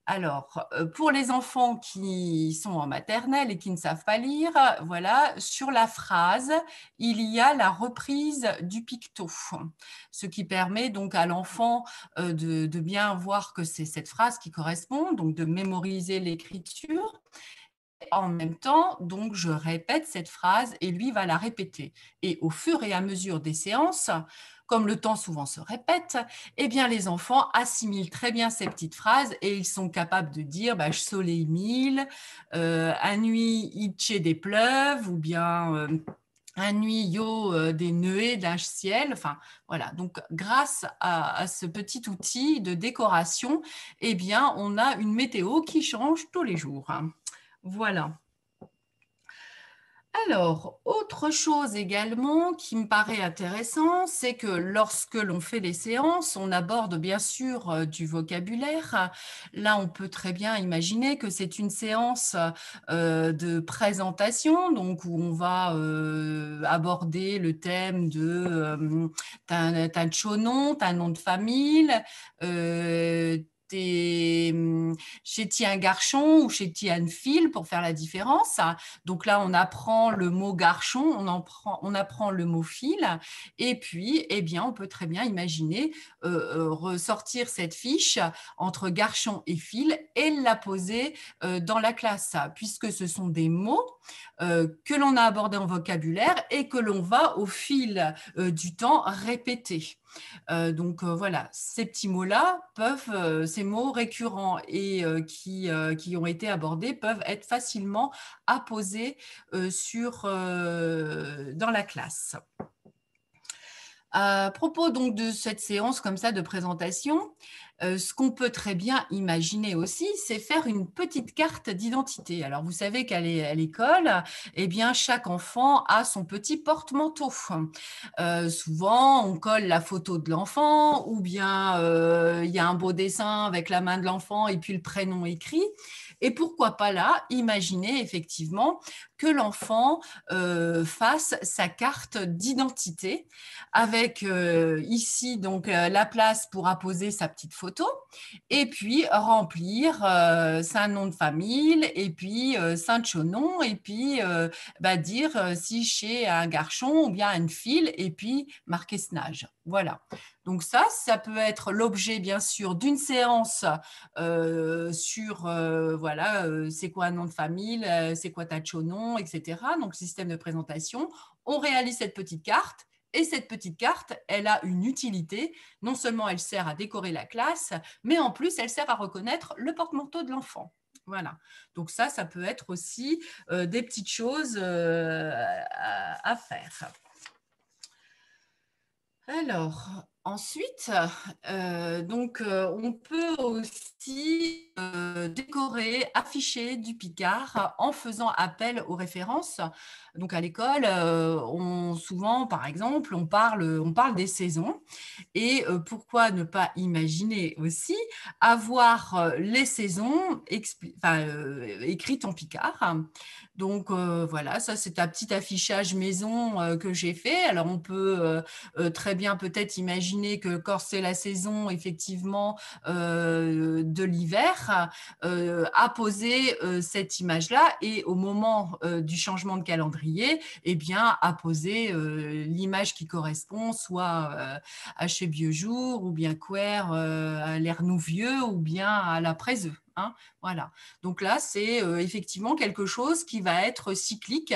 Alors, pour les enfants qui sont en maternelle et qui ne savent pas lire, voilà, sur la phrase, il y a la reprise du picto, ce qui permet donc à l'enfant de bien voir que c'est cette phrase qui correspond, donc de mémoriser l'écriture. En même temps, donc, je répète cette phrase et lui va la répéter. Et au fur et à mesure des séances, comme le temps souvent se répète, eh bien, les enfants assimilent très bien ces petites phrases et ils sont capables de dire « soleil mille »,« un nuit itché des pleuves » ou bien un nuit yo des nuées d'un ciel. Enfin, voilà. Donc, grâce à ce petit outil de décoration, eh bien, on a une météo qui change tous les jours. Voilà. Alors, autre chose également qui me paraît intéressant, c'est que lorsque l'on fait des séances, on aborde bien sûr du vocabulaire. Là, on peut très bien imaginer que c'est une séance de présentation, donc où on va aborder le thème de t'as chonon, t'as nom de famille, chez-ti un garçon ou chez-ti une fille pour faire la différence. Donc là, on apprend le mot garçon, on apprend le mot fille, et puis, eh bien, on peut très bien imaginer ressortir cette fiche entre garçon et fille et la poser dans la classe, puisque ce sont des mots que l'on a abordés en vocabulaire et que l'on va au fil du temps répéter. Donc voilà, ces petits mots-là ces mots récurrents et qui ont été abordés peuvent être facilement apposés dans la classe. À propos donc de cette séance comme ça de présentation, ce qu'on peut très bien imaginer aussi, c'est faire une petite carte d'identité. Alors, vous savez qu'à l'école, eh bien, chaque enfant a son petit porte-manteau. Souvent, on colle la photo de l'enfant ou bien il y a un beau dessin avec la main de l'enfant et puis le prénom écrit. Et pourquoi pas là, imaginer effectivement que l'enfant fasse sa carte d'identité avec ici donc la place pour apposer sa petite photo et puis remplir son nom de famille et puis son chonon et puis dire si chez un garçon ou bien une fille et puis marquer son âge. Voilà. Donc ça peut être l'objet bien sûr d'une séance sur voilà, c'est quoi un nom de famille, c'est quoi ta chonon, etc. Donc système de présentation. On réalise cette petite carte. Et cette petite carte, elle a une utilité. Non seulement elle sert à décorer la classe, mais en plus, elle sert à reconnaître le porte-manteau de l'enfant. Voilà. Donc ça peut être aussi des petites choses à faire. Alors, ensuite, on peut aussi décorer, afficher du Picard en faisant appel aux références. Donc, à l'école, souvent, par exemple, on parle des saisons. Et pourquoi ne pas imaginer aussi avoir les saisons écrites en Picard. Donc, voilà, ça, c'est un petit affichage maison que j'ai fait. Alors, on peut très bien peut-être imaginer que quand c'est la saison, effectivement, de l'hiver, apposer cette image-là et au moment du changement de calendrier, eh bien, apposer l'image qui correspond, soit à chez Bieujour, ou bien Quer à l'Air Nouvieux, ou bien à la Préseux. hein, voilà. Donc là, c'est effectivement quelque chose qui va être cyclique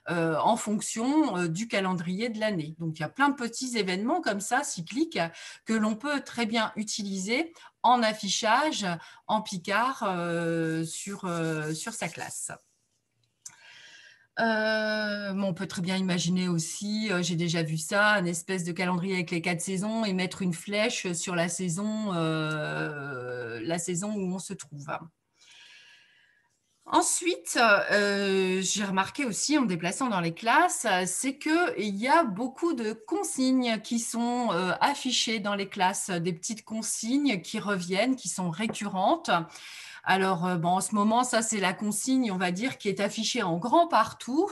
en fonction du calendrier de l'année. Donc, il y a plein de petits événements comme ça, cycliques, que l'on peut très bien utiliser en affichage, en Picard sur sa classe. On peut très bien imaginer aussi, j'ai déjà vu ça, une espèce de calendrier avec les 4 saisons et mettre une flèche sur la saison où on se trouve. Ensuite, j'ai remarqué aussi en me déplaçant dans les classes, c'est qu'il y a beaucoup de consignes qui sont affichées dans les classes, des petites consignes qui reviennent, qui sont récurrentes. Alors, en ce moment, ça, c'est la consigne, on va dire, qui est affichée en grand partout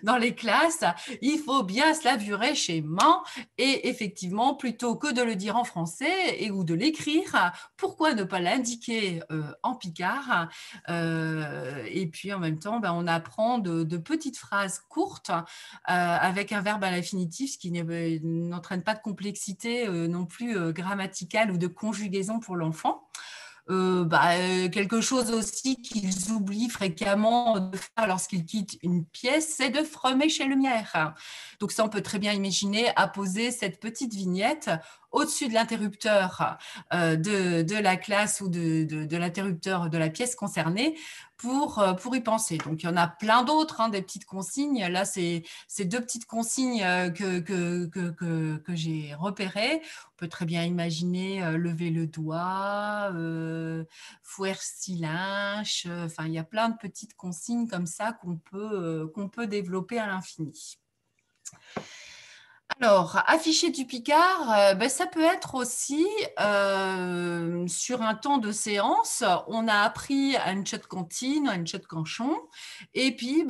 dans les classes. Il faut bien se lavurer chez main. Et effectivement, plutôt que de le dire en français ou de l'écrire, pourquoi ne pas l'indiquer en Picard et puis, en même temps, on apprend de petites phrases courtes avec un verbe à l'infinitif, ce qui n'entraîne pas de complexité non plus grammaticale ou de conjugaison pour l'enfant. Quelque chose aussi qu'ils oublient fréquemment de faire lorsqu'ils quittent une pièce, c'est de fremer chez Lumière. Donc ça, on peut très bien imaginer apposer cette petite vignette au-dessus de l'interrupteur de la classe ou de l'interrupteur de la pièce concernée pour y penser. Donc, il y en a plein d'autres, des petites consignes. Là, c'est 2 petites consignes que j'ai repérées. On peut très bien imaginer lever le doigt, fouer silinche. Enfin, il y a plein de petites consignes comme ça qu'on peut développer à l'infini. Alors, afficher du Picard, ça peut être aussi sur un temps de séance, on a appris à une tchèque cantine, à une tchèque canchon, et puis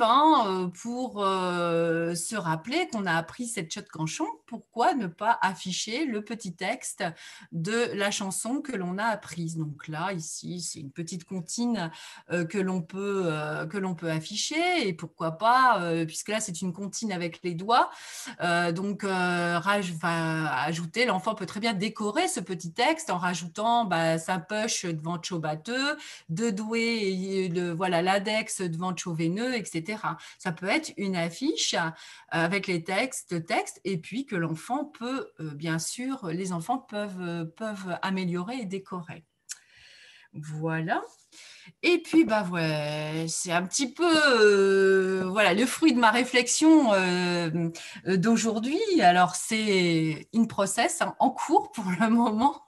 pour se rappeler qu'on a appris cette tchèque canchon, pourquoi ne pas afficher le petit texte de la chanson que l'on a apprise? Donc là, ici, c'est une petite comptine que l'on peut afficher, et pourquoi pas, puisque là, c'est une comptine avec les doigts, ajouter, l'enfant peut très bien décorer ce petit texte en rajoutant sa poche devant Tcho batteux, deux doués, l'index devant Tcho veineux, etc. Ça peut être une affiche avec les textes, et puis que l'enfant peut, bien sûr, les enfants peuvent améliorer et décorer. Voilà. Et puis, c'est un petit peu le fruit de ma réflexion d'aujourd'hui. Alors, c'est in process, en cours pour le moment.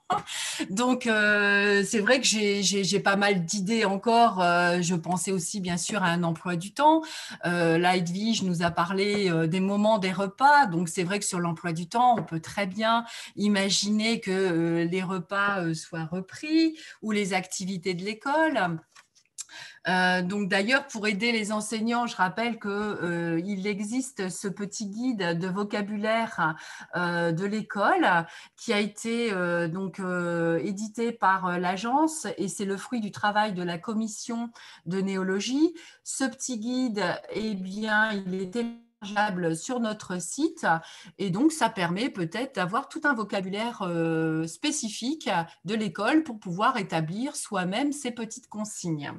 Donc, c'est vrai que j'ai pas mal d'idées encore. Je pensais aussi, bien sûr, à un emploi du temps. Là, Edwige nous a parlé des moments des repas. Donc, c'est vrai que sur l'emploi du temps, on peut très bien imaginer que les repas soient repris ou les activités de l'école. Donc d'ailleurs, pour aider les enseignants, je rappelle qu'il existe ce petit guide de vocabulaire de l'école qui a été édité par l'agence, et c'est le fruit du travail de la commission de néologie. Ce petit guide, il est téléchargeable sur notre site, et donc ça permet peut-être d'avoir tout un vocabulaire spécifique de l'école pour pouvoir établir soi-même ces petites consignes.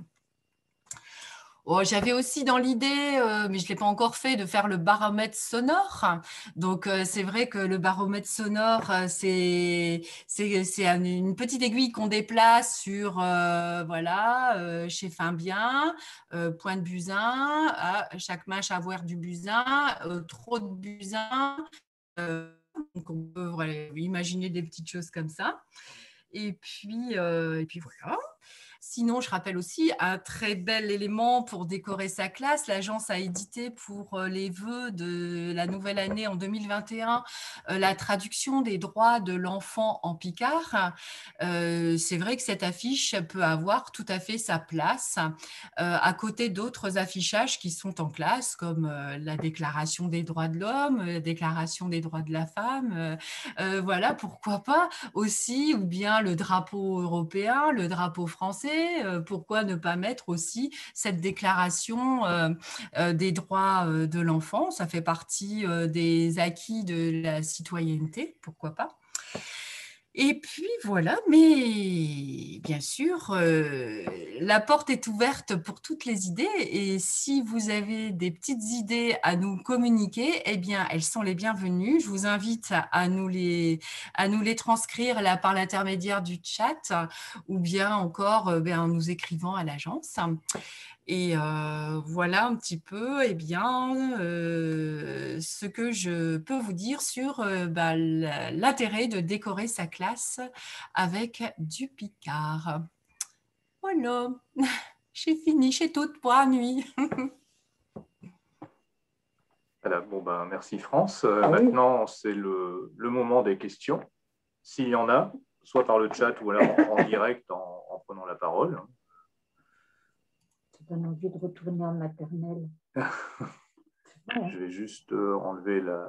J'avais aussi dans l'idée, mais je ne l'ai pas encore fait, de faire le baromètre sonore. Donc, c'est vrai que le baromètre sonore, c'est une petite aiguille qu'on déplace sur, chez Finbien, point de Buzyn, chaque mâche avoir du buzyn, trop de buzyn. Donc, on peut imaginer des petites choses comme ça. Et puis voilà. Sinon, je rappelle aussi un très bel élément pour décorer sa classe. L'agence a édité pour les vœux de la nouvelle année en 2021 la traduction des droits de l'enfant en Picard. C'est vrai que cette affiche peut avoir tout à fait sa place à côté d'autres affichages qui sont en classe, comme la Déclaration des droits de l'homme, la Déclaration des droits de la femme. Voilà, pourquoi pas aussi, ou bien le drapeau européen, le drapeau français. Pourquoi ne pas mettre aussi cette déclaration des droits de l'enfant? Ça fait partie des acquis de la citoyenneté, pourquoi pas? Et puis voilà, mais bien sûr, la porte est ouverte pour toutes les idées et si vous avez des petites idées à nous communiquer, eh bien, elles sont les bienvenues. Je vous invite à nous les transcrire là par l'intermédiaire du chat ou bien encore en nous écrivant à l'agence. Et voilà un petit peu ce que je peux vous dire sur l'intérêt de décorer sa classe avec du Picard. Voilà, j'ai fini, j'ai toute pour la nuit. Voilà, bon, merci France. Oui. Maintenant, c'est le moment des questions. S'il y en a, soit par le chat ou alors en direct en prenant la parole. Ça donne envie de retourner en maternelle. Je vais juste enlever la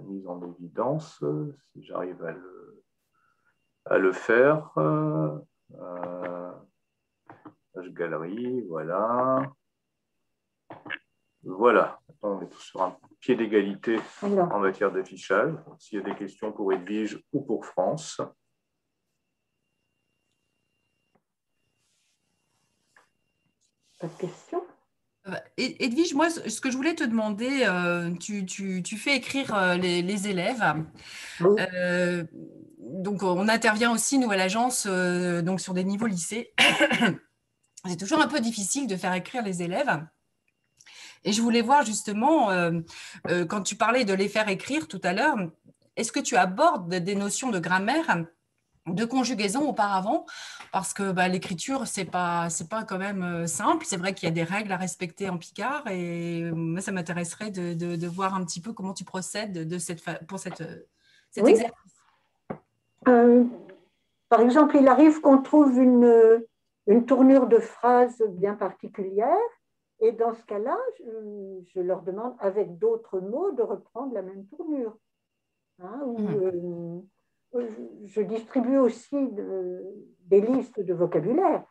mise en évidence, si j'arrive à le faire. Page galerie, voilà. Voilà, on est tous sur un pied d'égalité en matière d'affichage. S'il y a des questions pour Edwige ou pour France. Pas de questions? Edwige, moi, ce que je voulais te demander, tu fais écrire les élèves. Oui. Donc, on intervient aussi, nous, à l'agence, donc sur des niveaux lycée. C'est toujours un peu difficile de faire écrire les élèves. Et je voulais voir justement, quand tu parlais de les faire écrire tout à l'heure, est-ce que tu abordes des notions de grammaire, de conjugaison auparavant, parce que l'écriture, c'est pas quand même simple. C'est vrai qu'il y a des règles à respecter en Picard et moi, ça m'intéresserait de voir un petit peu comment tu procèdes pour cet exercice. Par exemple, il arrive qu'on trouve une tournure de phrase bien particulière et dans ce cas-là, je leur demande avec d'autres mots de reprendre la même tournure. Je distribue aussi des listes de vocabulaire.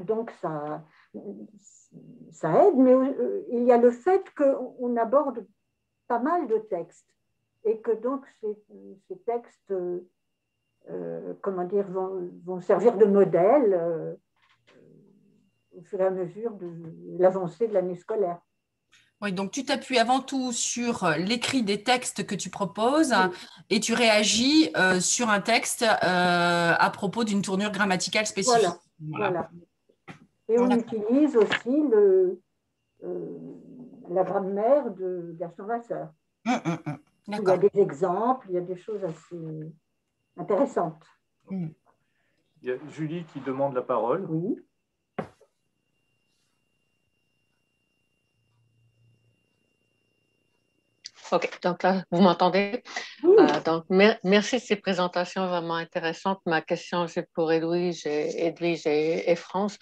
Donc, ça aide, mais il y a le fait qu'on aborde pas mal de textes et que donc ces textes vont servir de modèle au fur et à mesure de l'avancée de l'année scolaire. Oui, donc tu t'appuies avant tout sur l'écrit des textes que tu proposes et tu réagis sur un texte à propos d'une tournure grammaticale spécifique. Voilà. Et on utilise aussi la grammaire de Gaston Vasseur. Il y a des exemples, il y a des choses assez intéressantes. Il y a Julie qui demande la parole. Oui. OK, donc là, vous m'entendez? Donc, merci de ces présentations vraiment intéressantes. Ma question, c'est pour Edwige et France.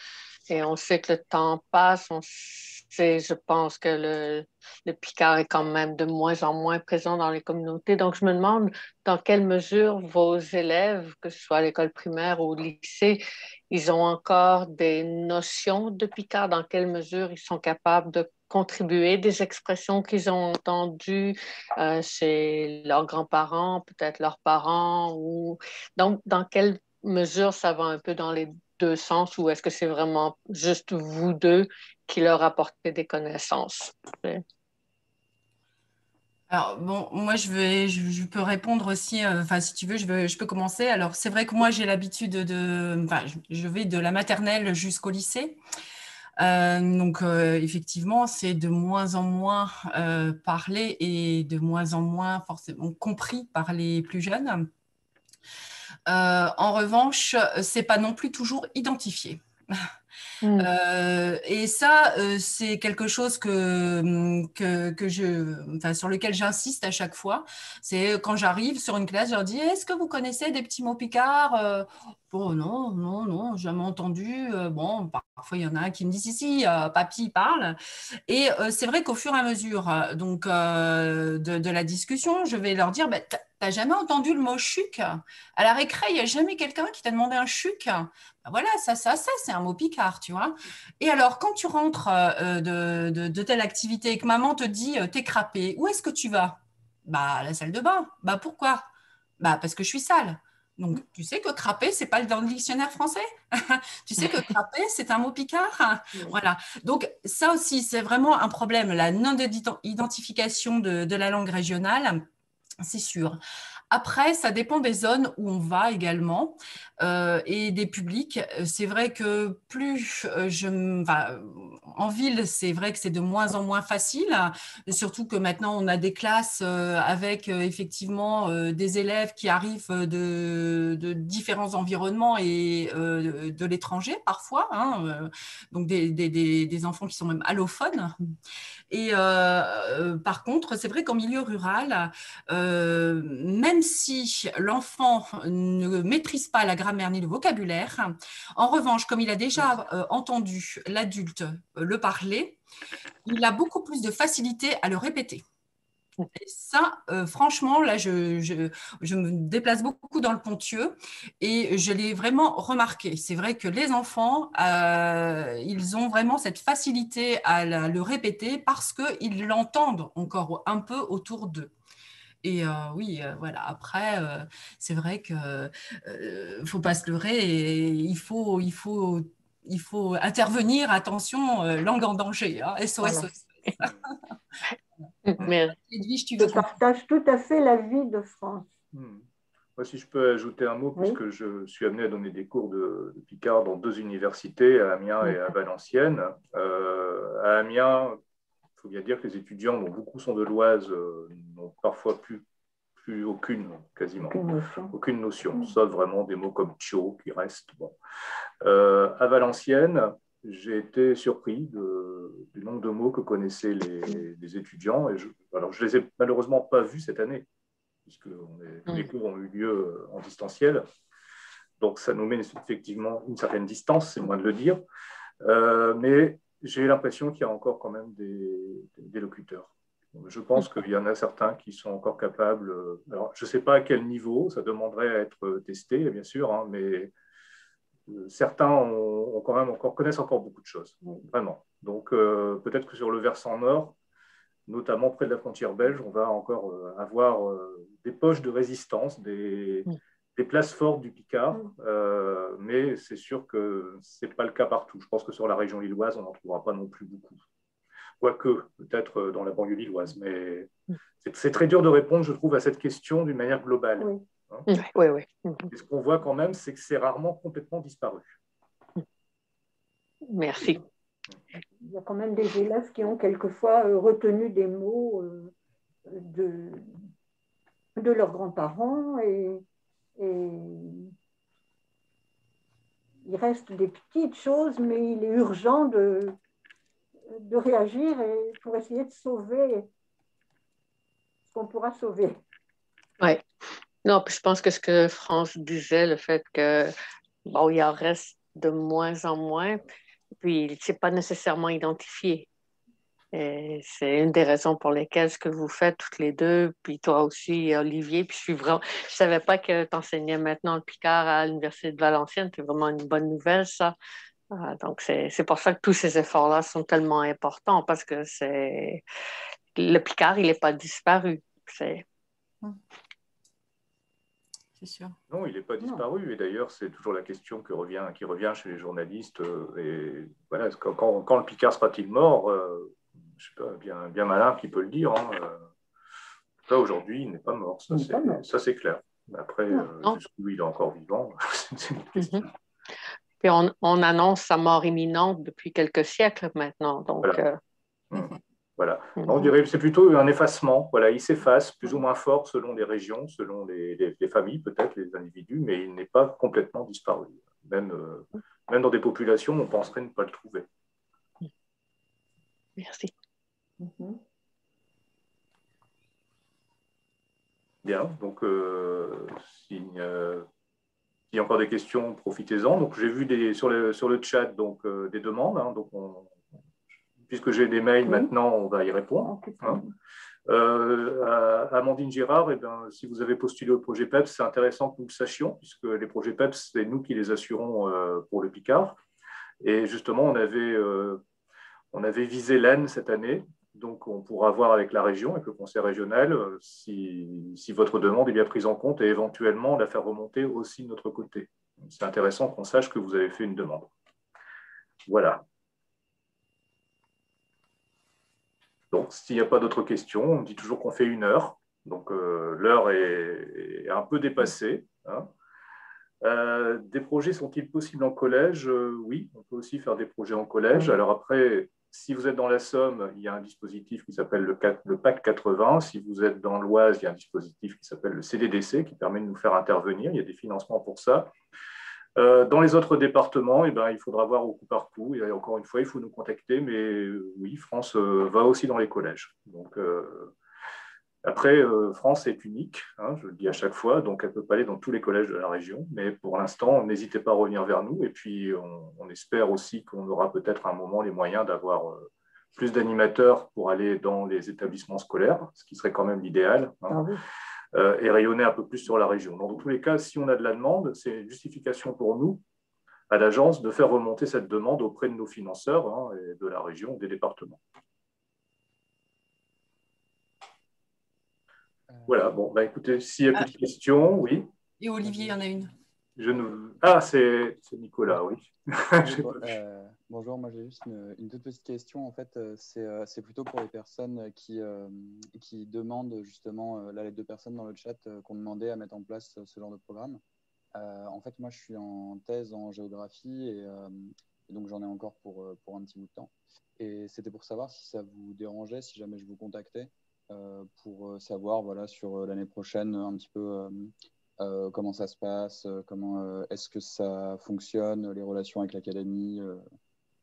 Et on sait que le temps passe, on sait, je pense que le Picard est quand même de moins en moins présent dans les communautés. Donc, je me demande dans quelle mesure vos élèves, que ce soit à l'école primaire ou au lycée, ils ont encore des notions de Picard, dans quelle mesure ils sont capables de contribuer des expressions qu'ils ont entendues chez leurs grands-parents, peut-être leurs parents, ou donc dans quelle mesure ça va un peu dans les deux sens, ou est-ce que c'est vraiment juste vous deux qui leur apportez des connaissances? Alors, bon, moi, je peux répondre aussi, si tu veux, je peux commencer. Alors, c'est vrai que moi, j'ai l'habitude je vais de la maternelle jusqu'au lycée. Donc, effectivement, c'est de moins en moins parlé et de moins en moins forcément compris par les plus jeunes. En revanche, c'est pas non plus toujours identifié. Et ça, c'est quelque chose sur lequel j'insiste à chaque fois. C'est quand j'arrive sur une classe, je leur dis: est-ce que vous connaissez des petits mots picards? Bon, non, jamais entendu. Bon, parfois il y en a un qui me dit si, papy parle. Et c'est vrai qu'au fur et à mesure de la discussion, je vais leur dire: t'as jamais entendu le mot chuc? À la récré, il n'y a jamais quelqu'un qui t'a demandé un chuc? Voilà, ça, c'est un mot picard, tu vois. Et alors, quand tu rentres de telle activité et que maman te dit: t'es crapé, où est-ce que tu vas? À la salle de bain. Pourquoi? Parce que je suis sale. Donc, tu sais que crapet, c'est pas dans le dictionnaire français. Tu sais que crapet, c'est un mot picard. Voilà. Donc, ça aussi, c'est vraiment un problème, la non-identification de la langue régionale, c'est sûr. Après, ça dépend des zones où on va également et des publics. C'est vrai que plus en ville, c'est vrai que c'est de moins en moins facile, surtout que maintenant on a des classes avec effectivement des élèves qui arrivent de différents environnements et de l'étranger parfois, hein, donc des enfants qui sont même allophones. Et par contre, c'est vrai qu'en milieu rural, même si l'enfant ne maîtrise pas la grammaire ni le vocabulaire, en revanche, comme il a déjà entendu l'adulte le parler, il a beaucoup plus de facilité à le répéter. Et ça, franchement, là, je me déplace beaucoup dans le Ponthieu et je l'ai vraiment remarqué. C'est vrai que les enfants, ils ont vraiment cette facilité à le répéter parce qu'ils l'entendent encore un peu autour d'eux. Et oui, voilà. Après, c'est vrai que faut pas se leurrer et il faut intervenir. Attention, langue en danger, hein, SOS. Voilà. Mais Edwige, tu Je veux partage tout à fait l'avis de France. Moi, si je peux ajouter un mot, puisque je suis amené à donner des cours de Picard dans 2 universités, à Amiens et à Valenciennes. À Amiens, il faut bien dire que les étudiants, dont beaucoup sont de l'Oise, n'ont parfois plus quasiment aucune notion, sauf vraiment des mots comme tcho qui restent. Bon. À Valenciennes, j'ai été surpris du nombre de mots que connaissaient les étudiants. Et alors, je ne les ai malheureusement pas vus cette année, puisque les cours ont eu lieu en distanciel. Donc, ça nous met effectivement une certaine distance, c'est moins de le dire. Mais j'ai l'impression qu'il y a encore quand même des locuteurs. Je pense qu'il y en a certains qui sont encore capables. Alors, je ne sais pas à quel niveau, ça demanderait à être testé, bien sûr, hein, mais certains connaissent encore beaucoup de choses, vraiment. Donc, peut-être que sur le versant nord, notamment près de la frontière belge, on va encore avoir des poches de résistance, des places fortes du Picard, mais c'est sûr que ce n'est pas le cas partout. Je pense que sur la région lilloise, on n'en trouvera pas non plus beaucoup. Quoique, peut-être dans la banlieue lilloise, mais c'est très dur de répondre, je trouve, à cette question d'une manière globale. Oui. Hein. Oui. Et ce qu'on voit quand même, c'est que c'est rarement complètement disparu. Merci. Il y a quand même des élèves qui ont quelquefois retenu des mots de leurs grands-parents et il reste des petites choses, mais il est urgent de réagir pour essayer de sauver ce qu'on pourra sauver. Oui. Non, puis je pense que ce que France disait, le fait que il en reste de moins en moins, puis c'est pas nécessairement identifié. Et c'est une des raisons pour lesquelles ce que vous faites toutes les deux, puis toi aussi, Olivier, puis je savais pas que tu enseignais maintenant le Picard à l'Université de Valenciennes, c'est vraiment une bonne nouvelle, ça. Donc, c'est pour ça que tous ces efforts-là sont tellement importants, parce que le Picard, il n'est pas disparu. C'est sûr. Non, il n'est pas disparu. Et d'ailleurs, c'est toujours la question qui revient chez les journalistes. Et voilà, quand le Picard sera-t-il mort, je ne sais pas, bien malin qui peut le dire. Hein. Là, aujourd'hui, il n'est pas mort. Ça, c'est clair. Après, jusqu'où il est encore vivant, c'est une question. Puis on annonce sa mort imminente depuis quelques siècles maintenant. Donc, voilà. Donc, je dirais que c'est plutôt un effacement. Voilà, il s'efface plus ou moins fort selon les régions, selon les familles, peut-être les individus, mais il n'est pas complètement disparu. Même dans des populations, on penserait ne pas le trouver. Merci. Bien, donc s'il y a encore des questions, profitez-en. Donc j'ai vu sur le chat donc, des demandes. Hein, donc puisque j'ai des mails maintenant, on va y répondre. Hein. Amandine Girard, si vous avez postulé au projet PEPS, c'est intéressant que nous le sachions, puisque les projets PEPS, c'est nous qui les assurons pour le Picard. Et justement, on avait visé l'Aisne cette année. Donc, donc on pourra voir avec la région, avec le conseil régional, si votre demande est bien prise en compte et éventuellement la faire remonter aussi de notre côté. C'est intéressant qu'on sache que vous avez fait une demande. Voilà. Donc, s'il n'y a pas d'autres questions, on dit toujours qu'on fait 1 heure. Donc, l'heure est un peu dépassée. Hein. Des projets sont-ils possibles en collège? Oui, on peut aussi faire des projets en collège. Alors après, si vous êtes dans la Somme, il y a un dispositif qui s'appelle le PAC 80. Si vous êtes dans l'Oise, il y a un dispositif qui s'appelle le CDDC qui permet de nous faire intervenir. Il y a des financements pour ça. Dans les autres départements, eh ben, il faudra voir au coup par coup. Et encore une fois, il faut nous contacter. Mais oui, France va aussi dans les collèges. Donc, après, France est unique, hein, je le dis à chaque fois, donc elle ne peut pas aller dans tous les collèges de la région. Mais pour l'instant, n'hésitez pas à revenir vers nous. Et puis, on espère aussi qu'on aura peut-être à un moment les moyens d'avoir plus d'animateurs pour aller dans les établissements scolaires, ce qui serait quand même l'idéal. Hein. Ah oui. Et rayonner un peu plus sur la région. Donc, dans tous les cas, si on a de la demande, c'est une justification pour nous, à l'agence, de faire remonter cette demande auprès de nos financeurs, hein, et de la région, des départements. Voilà, bon, bah, écoutez, s'il n'y a plus de questions, oui. Et Olivier, il y en a une. Ah, c'est Nicolas, oui. Bonjour, moi j'ai juste une toute petite question. En fait, c'est plutôt pour les personnes qui demandent justement, là les 2 personnes dans le chat qui ont demandé à mettre en place ce genre de programme. En fait, moi je suis en thèse en géographie et donc j'en ai encore pour un petit bout de temps. Et c'était pour savoir si ça vous dérangeait, si jamais je vous contactais, pour savoir voilà, sur l'année prochaine un petit peu comment ça se passe, comment est-ce que ça fonctionne, les relations avec l'académie,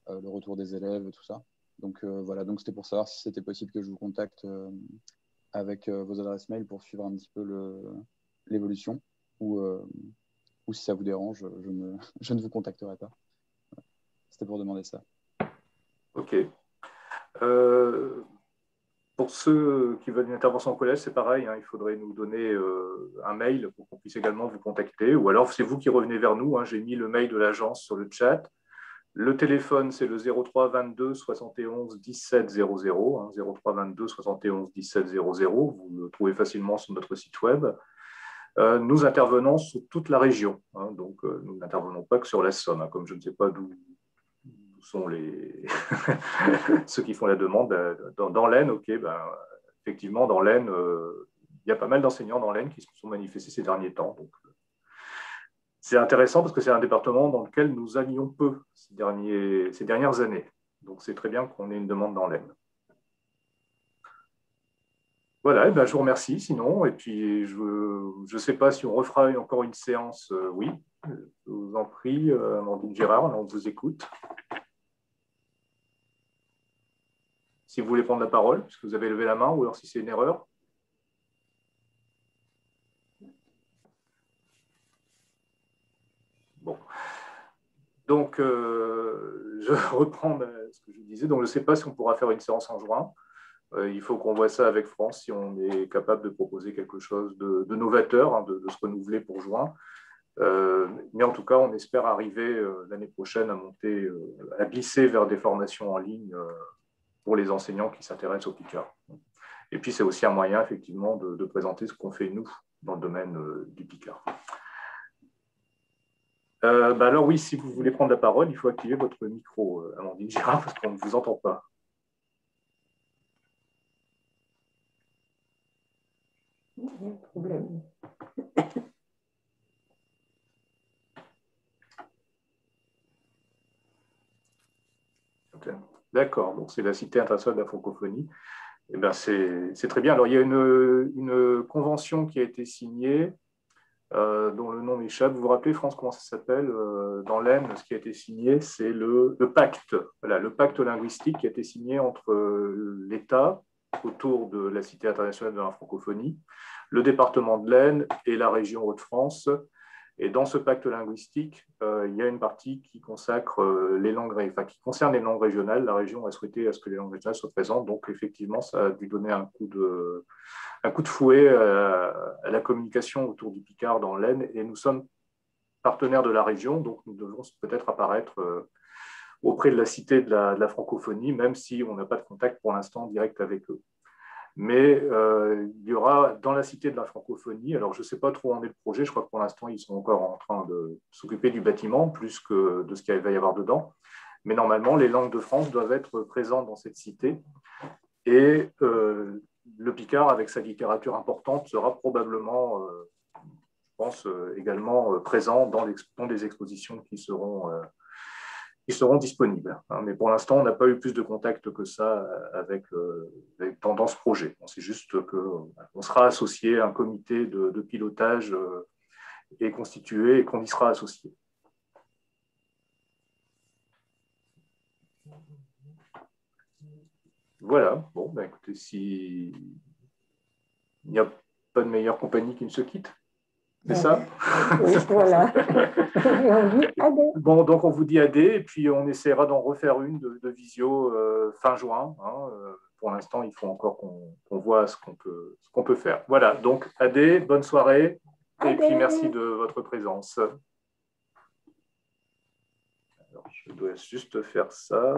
le retour des élèves, tout ça. Donc voilà, donc c'était pour savoir si c'était possible que je vous contacte avec vos adresses mail pour suivre un petit peu l'évolution ou si ça vous dérange, je ne vous contacterai pas. C'était pour demander ça. Ok. Pour ceux qui veulent une intervention en collège, c'est pareil, hein, il faudrait nous donner un mail pour qu'on puisse également vous contacter. Ou alors, c'est vous qui revenez vers nous. Hein, j'ai mis le mail de l'agence sur le chat. Le téléphone, c'est le 03 22 71 17 00. Hein, 03 22 71 17 00. Vous le trouvez facilement sur notre site web. Nous intervenons sur toute la région. Hein, donc, nous n'intervenons pas que sur la Somme. Hein, comme je ne sais pas d'où sont ceux qui font la demande. Dans l'Aisne, ok, ben, effectivement, dans l'Aisne, il y a pas mal d'enseignants dans l'Aisne qui se sont manifestés ces derniers temps. Donc, c'est intéressant parce que c'est un département dans lequel nous allions peu ces dernières années. Donc, c'est très bien qu'on ait une demande dans l'Aisne. Voilà, et ben, je vous remercie sinon. Et puis, je ne sais pas si on refera encore une séance. Oui, je vous en prie, Amandine Gérard, on vous écoute. Si vous voulez prendre la parole, puisque vous avez levé la main, ou alors si c'est une erreur. Bon. Donc, je reprends ce que je disais. Donc, je ne sais pas si on pourra faire une séance en juin. Il faut qu'on voit ça avec France, si on est capable de proposer quelque chose de novateur, hein, de se renouveler pour juin. Mais en tout cas, on espère arriver l'année prochaine à glisser vers des formations en ligne pour les enseignants qui s'intéressent au Picard. Et puis, c'est aussi un moyen, effectivement, de présenter ce qu'on fait, nous, dans le domaine du Picard. Alors oui, si vous voulez prendre la parole, il faut activer votre micro, Amandine Girard, parce qu'on ne vous entend pas. Il y a un problème. D'accord, donc c'est la Cité internationale de la francophonie. Eh ben, c'est très bien. Alors, il y a une convention qui a été signée, dont le nom m'échappe. Vous vous rappelez, France, comment ça s'appelle dans l'Aisne? Ce qui a été signé, c'est le pacte. Voilà, le pacte linguistique qui a été signé entre l'État autour de la Cité internationale de la francophonie, le département de l'Aisne et la région Hauts-de-France. Et dans ce pacte linguistique, il y a une partie qui consacre qui concerne les langues régionales. La région a souhaité à ce que les langues régionales soient présentes. Donc, effectivement, ça a dû donner un coup de fouet à la communication autour du Picard dans l'Aisne. Et nous sommes partenaires de la région, donc nous devons peut-être apparaître auprès de la Cité de la francophonie, même si on n'a pas de contact pour l'instant direct avec eux. Mais il y aura dans la Cité de la francophonie, alors je ne sais pas trop où en est le projet, je crois que pour l'instant ils sont encore en train de s'occuper du bâtiment plus que de ce qu'il va y avoir dedans, mais normalement les langues de France doivent être présentes dans cette cité, et le Picard avec sa littérature importante sera probablement, je pense, également présent dans des expositions qui seront disponibles. Mais pour l'instant, on n'a pas eu plus de contact que ça dans ce projet. C'est juste qu'on sera associé, un comité de pilotage est constitué et qu'on y sera associé. Voilà. Bon, ben écoutez, s'il n'y a pas de meilleure compagnie qui ne se quitte. C'est ça? Oui, voilà. Et on dit adé. Bon, donc on vous dit adé, et puis on essaiera d'en refaire une de visio fin juin. Pour l'instant, il faut encore qu'on voit ce qu'on peut faire. Voilà, donc adé, bonne soirée, et puis merci de votre présence. Alors, je dois juste faire ça.